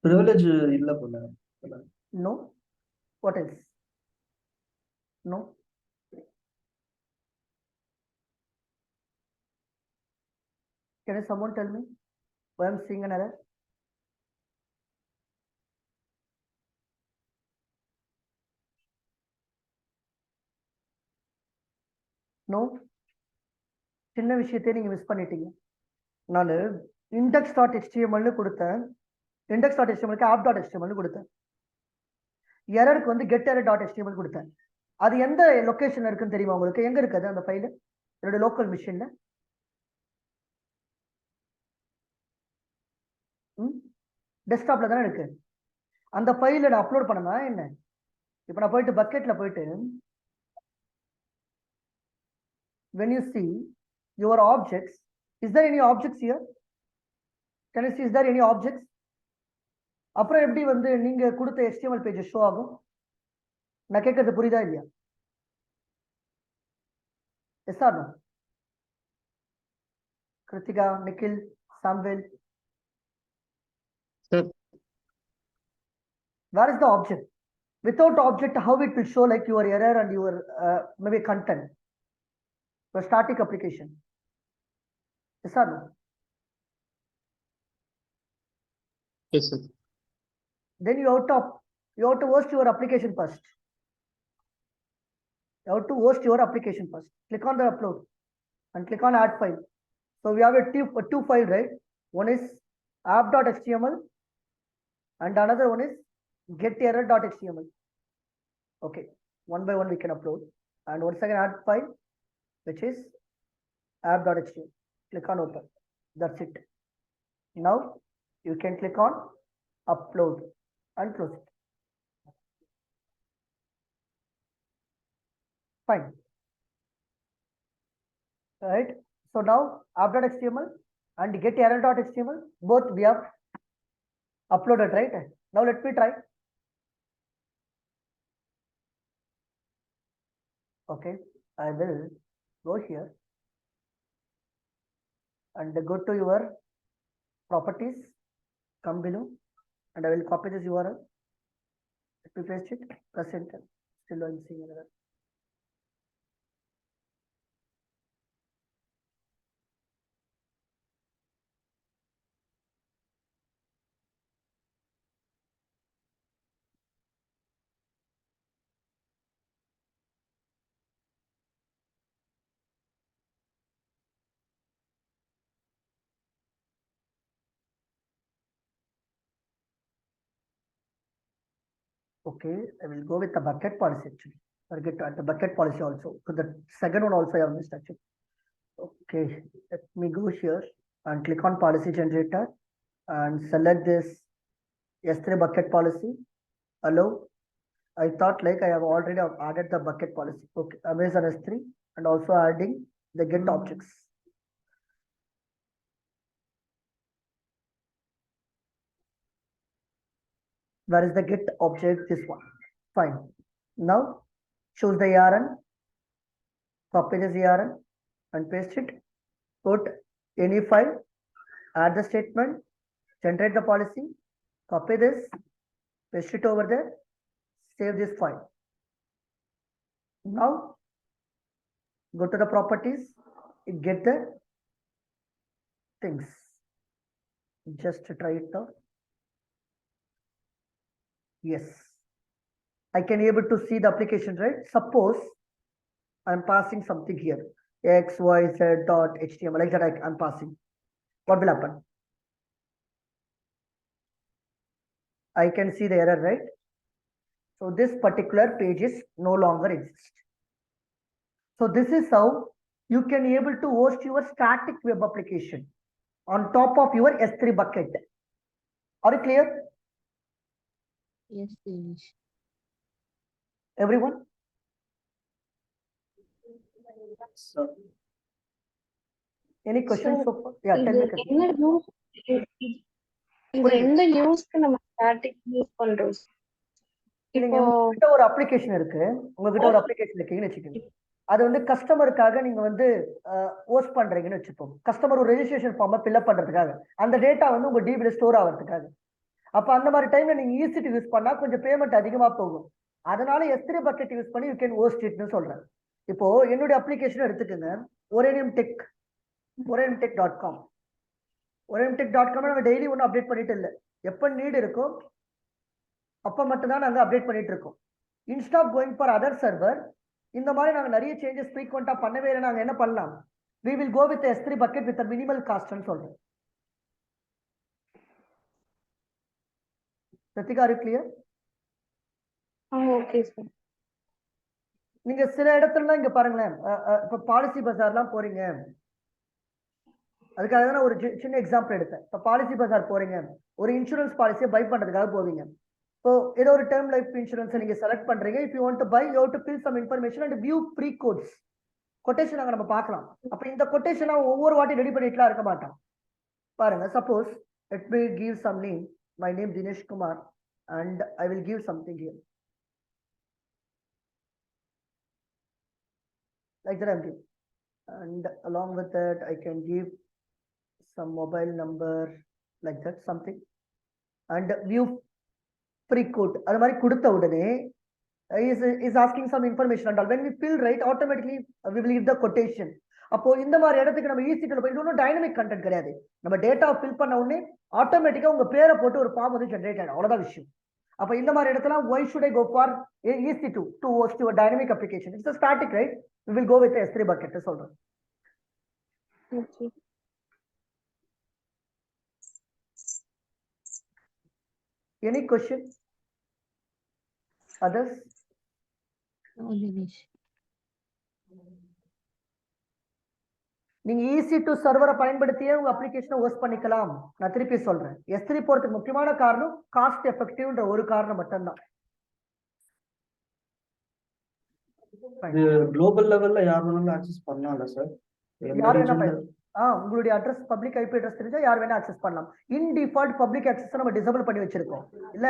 Privilege illa pola. No. What else? No. Can someone tell me why I'm seeing an error? No. சின்ன விஷயத்தை நீங்க miss பண்ணிட்டீங்க. நான் index.html கொடுத்தேன். index.html app.html கொடுத்தேன். எரருக்கு வந்து get error.html கொடுத்தேன். அது எந்த லொகேஷன்ல இருக்குன்னு தெரியுமா உங்களுக்கு? எங்க இருக்குது அந்த ஃபைல்? என்னோட லோக்கல் மிஷின்ல. டெஸ்க்டாப்ல தானே இருக்கு. அந்த ஃபைலை நான் அப்லோட் பண்ணனா என்ன? இப்போ நான் போயிட்டு பக்கெட்ல போயிட்டு when you see your objects, is there any objects here? Can you see, is there any objects? அப்புறம் எப்படி வந்து நீங்க கொடுத்த HTML பேஜ் ஷோ ஆகும்? நான் கேட்கறது புரியுதா இல்லையா? Yes or no? Krithika, Nikhil, Samville. Sir, Where is the object? Without object, how it will show like your error and your maybe content? Your static application. Yes or no? yes, sir. Then you have to host your application first. You have to host your application first. Click on the upload and click on add file. So we have a two file, right? One is app.html and another one is geterror.html. Okay, one by one we can upload. And once again add file, which is app.html. Click on open. That's it. Now you can click on upload and close it. Fine. Right. So now app.html and geterror.html, both we have uploaded, right? Now let me try. Okay, I will go here and go to your properties, come below, and I will copy this URL. Let me paste it, press enter. Still I'm seeing another. Okay, I will go with the bucket policy actually. Forget the bucket policy also. So the second one also I have missed actually. Okay, let me go here and click on policy generator and select this S3 bucket policy. Allow. I thought like I have already added the bucket policy. Okay, Amazon S3 and also adding the get objects. Where is the get object? This one. Fine. Now choose the URL, copy this URL and paste it. Put any file, add the statement, generate the policy, copy this, paste it over there, save this file. Now go to the properties, get the things. Just try it out. Yes, I can able to see the application, right? Suppose I'm passing something here, x, y, z dot html, like that I'm passing. What will happen? I can see the error, right? So this particular page is no longer exist. So this is how you can able to host your static web application on top of your S3 bucket. Are you clear? Yes, Dinesh. Everyone? Any questions so far? Yeah, tell me. எந்த யூஸ்க்கு நம்ம static use பண்றோம்? இப்போ உங்ககிட்ட ஒரு application இருக்கு, உங்ககிட்ட ஒரு அப்ளிகேஷன் இருக்குன்னு வச்சுக்கோங்க. அது வந்து கஸ்டமருக்காக நீங்க வந்து ஹோஸ்ட் பண்றீங்கன்னு வச்சுப்போம். கஸ்டமர் ஒரு ரெஜிஸ்ட்ரேஷன் ஃபார்மை ஃபில்அப் பண்றதுக்காக அந்த டேட்டா வந்து உங்க டிபில ஸ்டோர் ஆகிறதுக்காக. அப்ப அந்த மாதிரி டைம்ல நீங்க ஈஸி யூஸ் பண்ணா கொஞ்சம் பேமெண்ட் அதிகமா போகும். அதனால S3 பக்கெட் யூஸ் பண்ணி யூ கேன் ஹோஸ்ட் இட்னு சொல்றேன். இப்போ என்னுடைய அப்ளிகேஷன் எடுத்துக்கோங்க, oraniumtech.com. oraniumtech.com நாங்க டெய்லி ஒன்றும் அப்டேட் பண்ணிட்டு இல்லை. எப்போ நீட் இருக்கோ அப்போ மட்டும்தான் நாங்கள் அப்டேட் பண்ணிட்டு இருக்கோம். Instead of going for other server, இந்த மாதிரி நாங்கள் நிறைய சேஞ்சஸ் ஃப்ரீக்வெண்ட்டாக பண்ணவே இல்லை. நாங்கள் என்ன பண்ணலாம்? We will go with S3 bucket with a minimal cost ன்னு சொல்றேன். Pratika, are you clear? Okay sir. நீங்க சில இடத்துலலாம் இங்க பாருங்களேன், இப்போ பாலிசி பஜார்லாம் போறீங்க, அதுக்காக தான் ஒரு சின்ன எக்ஸாம்பிள் எடுத்தேன். இப்போ பாலிசி பஜார் போறீங்க, ஒரு இன்சூரன்ஸ் பாலிசியை பை பண்றதுக்காக போவீங்க. இப்போ ஏதோ ஒரு டேர்ம் லைஃப் இன்சூரன்ஸ் நீங்க செலக்ட் பண்றீங்க. If you want to buy, you have to fill some information and view free quotes. Quotation அங்க நம்ம பார்க்கலாம். அப்ப இந்த கொட்டேஷன் ஒவ்வொரு வாட்டி ரெடி பண்ணிட்டுலாம் இருக்க மாட்டான். பாருங்க, suppose let me give some name. My name Dinesh Kumar and I will give something here. Like that I'm giving. And along with that I can give some mobile number like that something and view pre-code அது மாதிரி கொடுத்த உடனே is asking some information and all. When we fill right, automatically we will give the quotation. அப்போ இந்த மாதிரி இடத்துக்கு நம்ம easy போய் இன்னும் டைனமிக் கண்டென்ட் கிடையாது. நம்ம டேட்டா ஃபில் பண்ண உடனே ஆட்டோமேட்டிக்கா உங்க பேரை போட்டு ஒரு ஃபார்ம் வந்து ஜெனரேட் ஆகும். அவ்வளவுதான் விஷயம். அப்ப இந்த மாதிரி இடத்துல why should I go for EC2 to host a dynamic application? It's a static, right? We will go with the S3 bucket சொல்றேன். Okay. Any question? Others? No, Dinesh. நீங்க EC2 சர்வரை பயன்படுத்தியே உங்க அப்ளிகேஷனை ஹோஸ்ட் பண்ணிக்கலாம். நான் திருப்பி சொல்றேன். S3 போறதுக்கு முக்கியமான காரணம் காஸ்ட் எஃபெக்டிவ்ன்ற ஒரு காரணம் மட்டும்தான். குளோபல் லெவல்ல யார் வேணாலும் ஆக்சஸ் பண்ணலாம்ல சார்? யார் வேணா உங்களுடைய அட்ரஸ் பப்ளிக் ஐபி அட்ரஸ் தெரிஞ்சா யார் வேணா ஆக்சஸ் பண்ணலாம். இன் டிஃபால்ட் பப்ளிக் ஆக்சஸ் நம்ம டிசேபிள் பண்ணி வச்சிருக்கோம் இல்ல.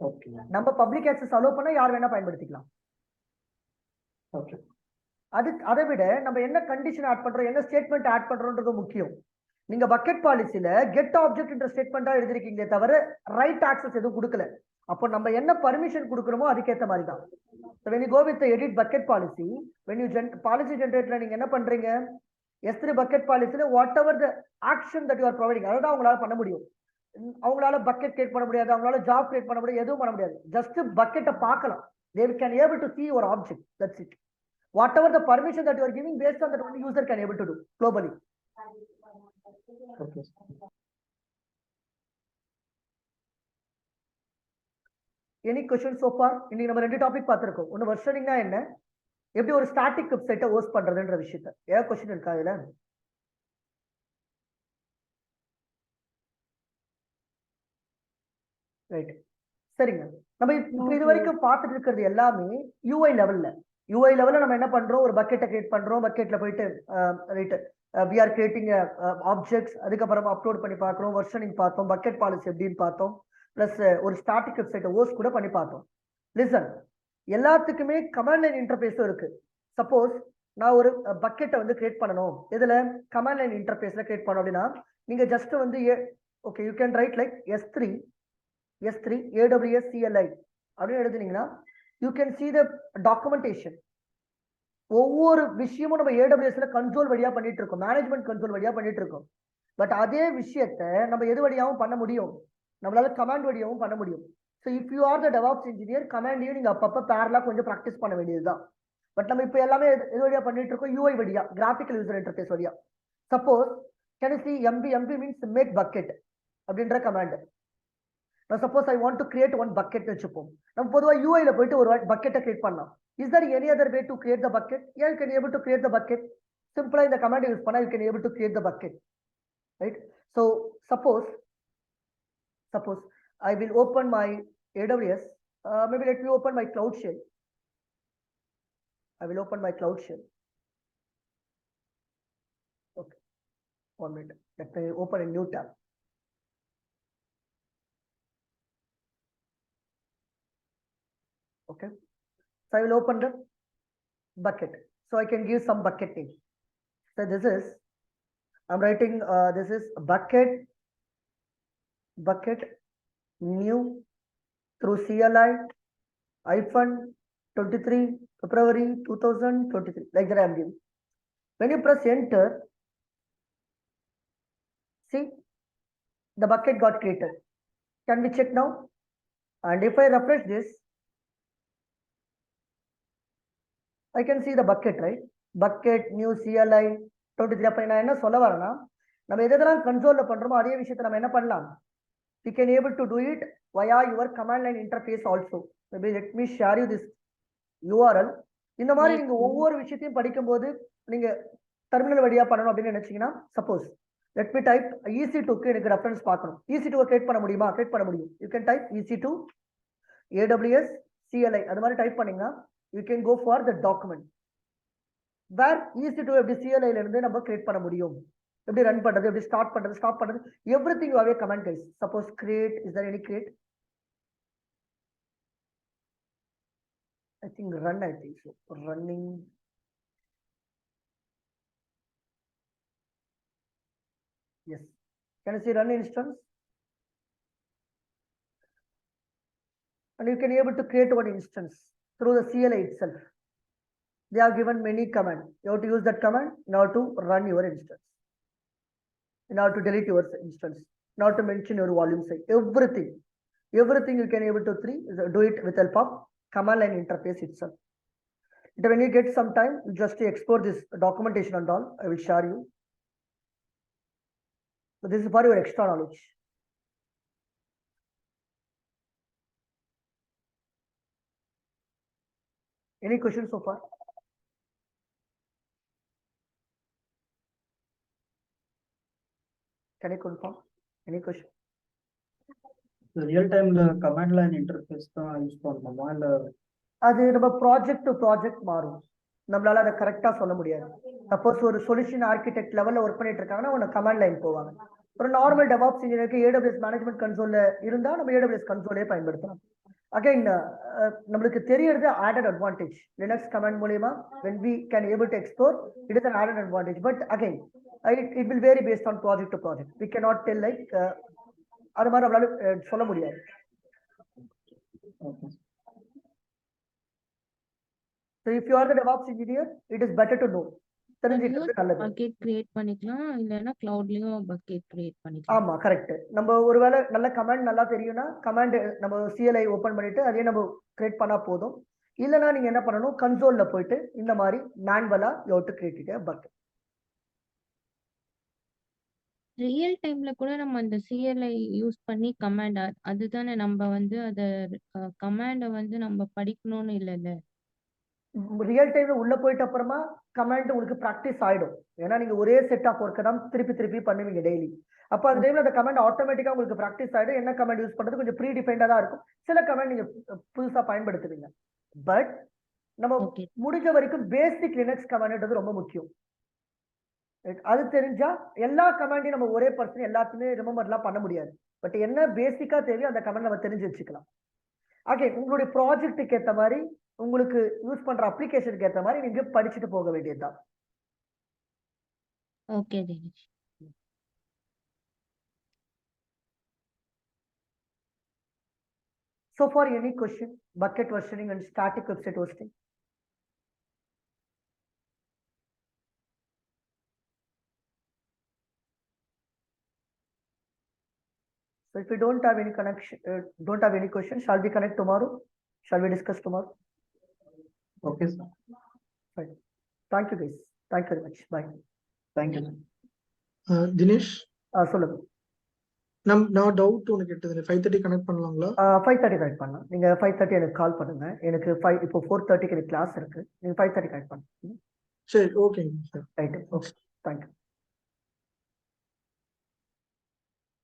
ஓகே. நம்ம பப்ளிக் ஆக்சஸ் அலோ பண்ணா யார் வேணா பயன்படுத்திக்கலாம். ஓகே. அதை விட நம்ம என்ன கண்டிஷன் ஆட் பண்றோம், என்ன ஸ்டேட்மெண்ட் ஆட் பண்றோம்ன்றது முக்கியம். நீங்க பக்கெட் பாலிசில கெட் ஆப்ஜெக்ட் என்ற ஸ்டேட்மெண்டா எழுதிருக்கீங்களே தவிர ரைட் ஆக்சஸ் எதுவும் கொடுக்கல. அப்போ நம்ம என்ன பர்மிஷன் கொடுக்கணுமோ அதுக்கேற்ற மாதிரி தான். when you go with the edit bucket policy, when you policy generator நீங்க என்ன பண்றீங்க, S3 bucket policyல whatever the action that you are providing அதான் அவங்களால பண்ண முடியும். அவங்களால பக்கெட் கிரியேட் பண்ண முடியாது, அவங்களால ஜாப் கிரியேட் பண்ண முடியாது, எதுவும் பண்ண முடியாது. ஜஸ்ட் பக்கெட்டை பார்க்கலாம். they can able to see your object, that's it. Whatever the permission that you are giving, based on that only user can able to do globally. Okay. Any questions so far? இன்னைக்கு நம்ம ரெண்டு topic பார்த்திருக்கோம். ஒன்னு வெர்ஷனிங்னா என்ன, எப்படி ஒரு static வெப்சைட்டை host பண்றதுன்ற விஷயத்தை. ஏன் क्वेश्चन இருக்கா இதுல? ரைட், சரிங்க. நம்ம இப்போ இது வரைக்கும் பார்த்துட்டு இருக்கிறது எல்லாமே UI லெவல்ல. UI லெவல்ல நம்ம என்ன பண்றோம், ஒரு பக்கெட்டை கிரியேட் பண்றோம். பக்கெட்ல போயிட்டு right we are creating objects, அதுக்கப்புறமா அப்லோட் பண்ணி பார்க்குறோம், வெர்ஷனிங் பார்த்தோம், பக்கெட் பாலிசி எப்படின்னு பார்த்தோம், பிளஸ் ஒரு ஸ்டாட்டிக் வெப்சைட்டை ஹோஸ்ட் கூட பண்ணி பார்த்தோம். லிசன், எல்லாத்துக்குமே கமாண்ட் லைன் இன்டர்ஃபேஸும் இருக்கு. சப்போஸ் நான் ஒரு பக்கெட்டை வந்து கிரியேட் பண்ணணும், இதுல கமாண்ட் லைன் இன்டர்ஃபேஸ்ல கிரியேட் பண்ணோம் அப்படின்னா நீங்க ஜஸ்ட் வந்து okay you can write like S3 AWS CLI அப்படின்னு எழுதுனீங்கன்னா you can see the documentation. ஒவ்வொரு விஷயமும் நம்ம AWSல கண்ட்ரோல் வழியா பண்ணிட்டு இருக்கோம், மேனேஜ்மெண்ட் கண்ட்ரோல் வழியா பண்ணிட்டு இருக்கோம். பட் அதே விஷயத்த நம்ம எது வழியாவும் பண்ண முடியும், நம்மளால கமாண்ட் வழியாவும் பண்ண முடியும். So if you are the DevOps engineer, கமாண்டையும் நீங்க அப்பப்போ பேரலா கொஞ்சம் ப்ராக்டிஸ் பண்ண வேண்டியதுதான். பட் நம்ம இப்போ எல்லாமே எது வழியா பண்ணிட்டு இருக்கோம், UI வழியா, கிராஃபிக்கல் யூசர் இன்டர்ஃபேஸ் வழியா. Suppose can you see MB means make bucket அப்படின்ற கமாண்ட். நான் suppose I want to create one bucket வச்சுப்போம். நம்ம பொதுவாக UIல போயிட்டு ஒரு பக்கெட்டை கிரியேட் பண்ணலாம். Is there any other way to create the bucket? Yeah, you can able to create the bucket. Simply in the command use panna, you can able to create the bucket, right? So suppose I will open my AWS. Maybe let me open my Cloud Shell. I will open my Cloud Shell. Okay, 1 minute. Let me open a new tab. Okay. So I will open the bucket. So I can give some bucket name. So this is, I'm writing, this is bucket new through CLI -23 February 2023. Like that I am giving. When you press enter, see the bucket got created. Can we check now? And if I refresh this, I can see the bucket, right? Bucket new CLI 23. அப்ப நான் என்ன சொல்ல வரேன்னா, நம்ம எதெல்லாம் கன்சோல்ல பண்றோமோ அதே விஷயத்தை நம்ம என்ன பண்ணலாம், we can able to do it via your command line interface also. Maybe let me share you this URL. இந்த மாதிரி நீங்க ஒவ்வொரு விஷயத்தையும் படிக்கும்போது நீங்க டெர்மினல் வழியா பண்ணணும் அப்படின்னு நினைச்சீங்கன்னா, சப்போஸ் let me type EC2க்கு எனக்கு ரெஃபரன்ஸ் பார்க்கணும். EC2 கிரியேட் பண்ண முடியுமா? கிரியேட் பண்ண முடியும். You can type EC2 AWS CLI அது மாதிரி டைப் பண்ணீங்கன்னா you can go for the document where EC2 எப்படி CLI ல இருந்து நம்ம கிரியேட் பண்ண முடியும், எப்படி ரன் பண்றது, எப்படி ஸ்டார்ட் பண்றது, ஸ்டாப் பண்றது, everything you have a command guys. Suppose create, is there any create? I think run, I think so. Running. Yes. Can you see run instance? And you can able to create one instance through the CLI itself. They have given many commands. You have to use that command in order to run your instance, in order to delete your instance, in order to mention your volume size, everything you can able to do it with help of command line interface itself. When you get some time, just to export this documentation and all, I will share you. So this is for your extra knowledge. Any questions so far? Can you confirm? Any question? The real time command line interface தான் use பண்ணணுமா இல்ல அது நம்ம project to project மாறும். நம்மளால அதை கரெக்டா சொல்ல முடியாது. சப்போஸ் ஒரு சொல்யூஷன் ஆர்கிடெக்ட் லெவல்ல ஒர்க் பண்ணிட்டு இருக்காங்கன்னா அவங்க கமாண்ட் லைன் போவாங்க. ஒரு நார்மல் டெவாப்ஸ் இன்ஜினியருக்கு AWS மேனேஜ்மெண்ட் கன்சோல்ல இருந்தா நம்ம AWS கன்சோலே பயன்படுத்தலாம். அகைன் நம்மளுக்கு தெரியறது ஆடட் அட்வான்டேஜ். லினக்ஸ் கமாண்ட் மூலமா when we can able to explore, it is an added advantage. But again, it will vary based on project to project. We cannot tell like அது மாதிரி நம்மளால சொல்ல முடியாது. So if you are the DevOps engineer, it is better to know. தெரிஞ்சிக்கிறது நல்லது. Bucket create பண்ணிக்கலாம் இல்லனா கிளவுட்லயும் bucket create பண்ணிக்கலாம். ஆமா கரெக்ட். நம்ம ஒருவேளை நல்ல கமாண்ட் நல்லா தெரியும்னா கமாண்ட் நம்ம CLI ஓபன் பண்ணிட்டு அதே நம்ம கிரியேட் பண்ணா போதும். இல்லனா நீங்க என்ன பண்ணணும், கன்சோல்ல போயிட்டு இந்த மாதிரி மேனுவலா you have to create a bucket. Real டைம்ல கூட நம்ம அந்த CLI யூஸ் பண்ணி கமாண்ட் அதுதானே நம்ம வந்து அத கமாண்ட வந்து நம்ம படிக்கணும்னு இல்லைல்ல. ரியல் டைம்ல உள்ள போயிட்ட அப்புறமா கமாண்ட் உங்களுக்கு பிராக்டிஸ் ஆயிடும். ஏன்னா நீங்க ஒரே செட் ஆஃப் ஒர்க்கை தான் திருப்பி பண்ணுவீங்க டெய்லி. அப்ப அந்த டைம்ல அந்த கமாண்ட் ஆட்டோமேட்டிக்கா உங்களுக்கு பிராக்டிஸ் ஆயிடும். என்ன கமாண்ட் யூஸ் பண்றது கொஞ்சம் ப்ரீ டிஃபைன்டா தான் இருக்கும். சில கமாண்ட் நீங்க புதுசா பயன்படுத்துவீங்க. பட் நம்ம முடிஞ்ச வரைக்கும் பேசிக் லினக்ஸ் கமாண்ட்ன்றது ரொம்ப முக்கியம். அது தெரிஞ்சா எல்லா கமாண்டையும் நம்ம ஒரே பர்சன் எல்லாத்தையுமே ரிமெம்பர்லாம் பண்ண முடியாது. பட் என்ன பேசிக்கா தேவையோ அந்த கமாண்ட் நம்ம தெரிஞ்சு வச்சுக்கலாம். ஓகே, உங்களுடைய ப்ராஜெக்ட்டுக்கு ஏற்ற மாதிரி உங்களுக்கு யூஸ் பண்ற அப்ளிகேஷனுக்கு ஏற்ற மாதிரி நீங்க படிச்சுட்டு போக வேண்டியதுதான். Okay Dinesh. So far any question? Bucket versioning and static website hosting. So if we don't have any connection, don't have any question, shall we connect tomorrow? Shall we discuss tomorrow? Okay, sir. Fine. Thank you guys. Thank you very much. Bye. Thank you. Dinesh சொல்லுங்க. நான் doubt ஒன்று கேட்டது. 5:30 connect பண்ணலாங்களா? 5:30 connect பண்ணலாம். நீங்க 5:30 எனக்கு கால் பண்ணுங்க. எனக்கு இப்போ 4:30க்கு எனக்கு கிளாஸ் இருக்கு. நீங்க 5:30 கனெக்ட் பண்ணுங்க. சரி, ஓகேங்க சார். ரைட். Okay, thank you.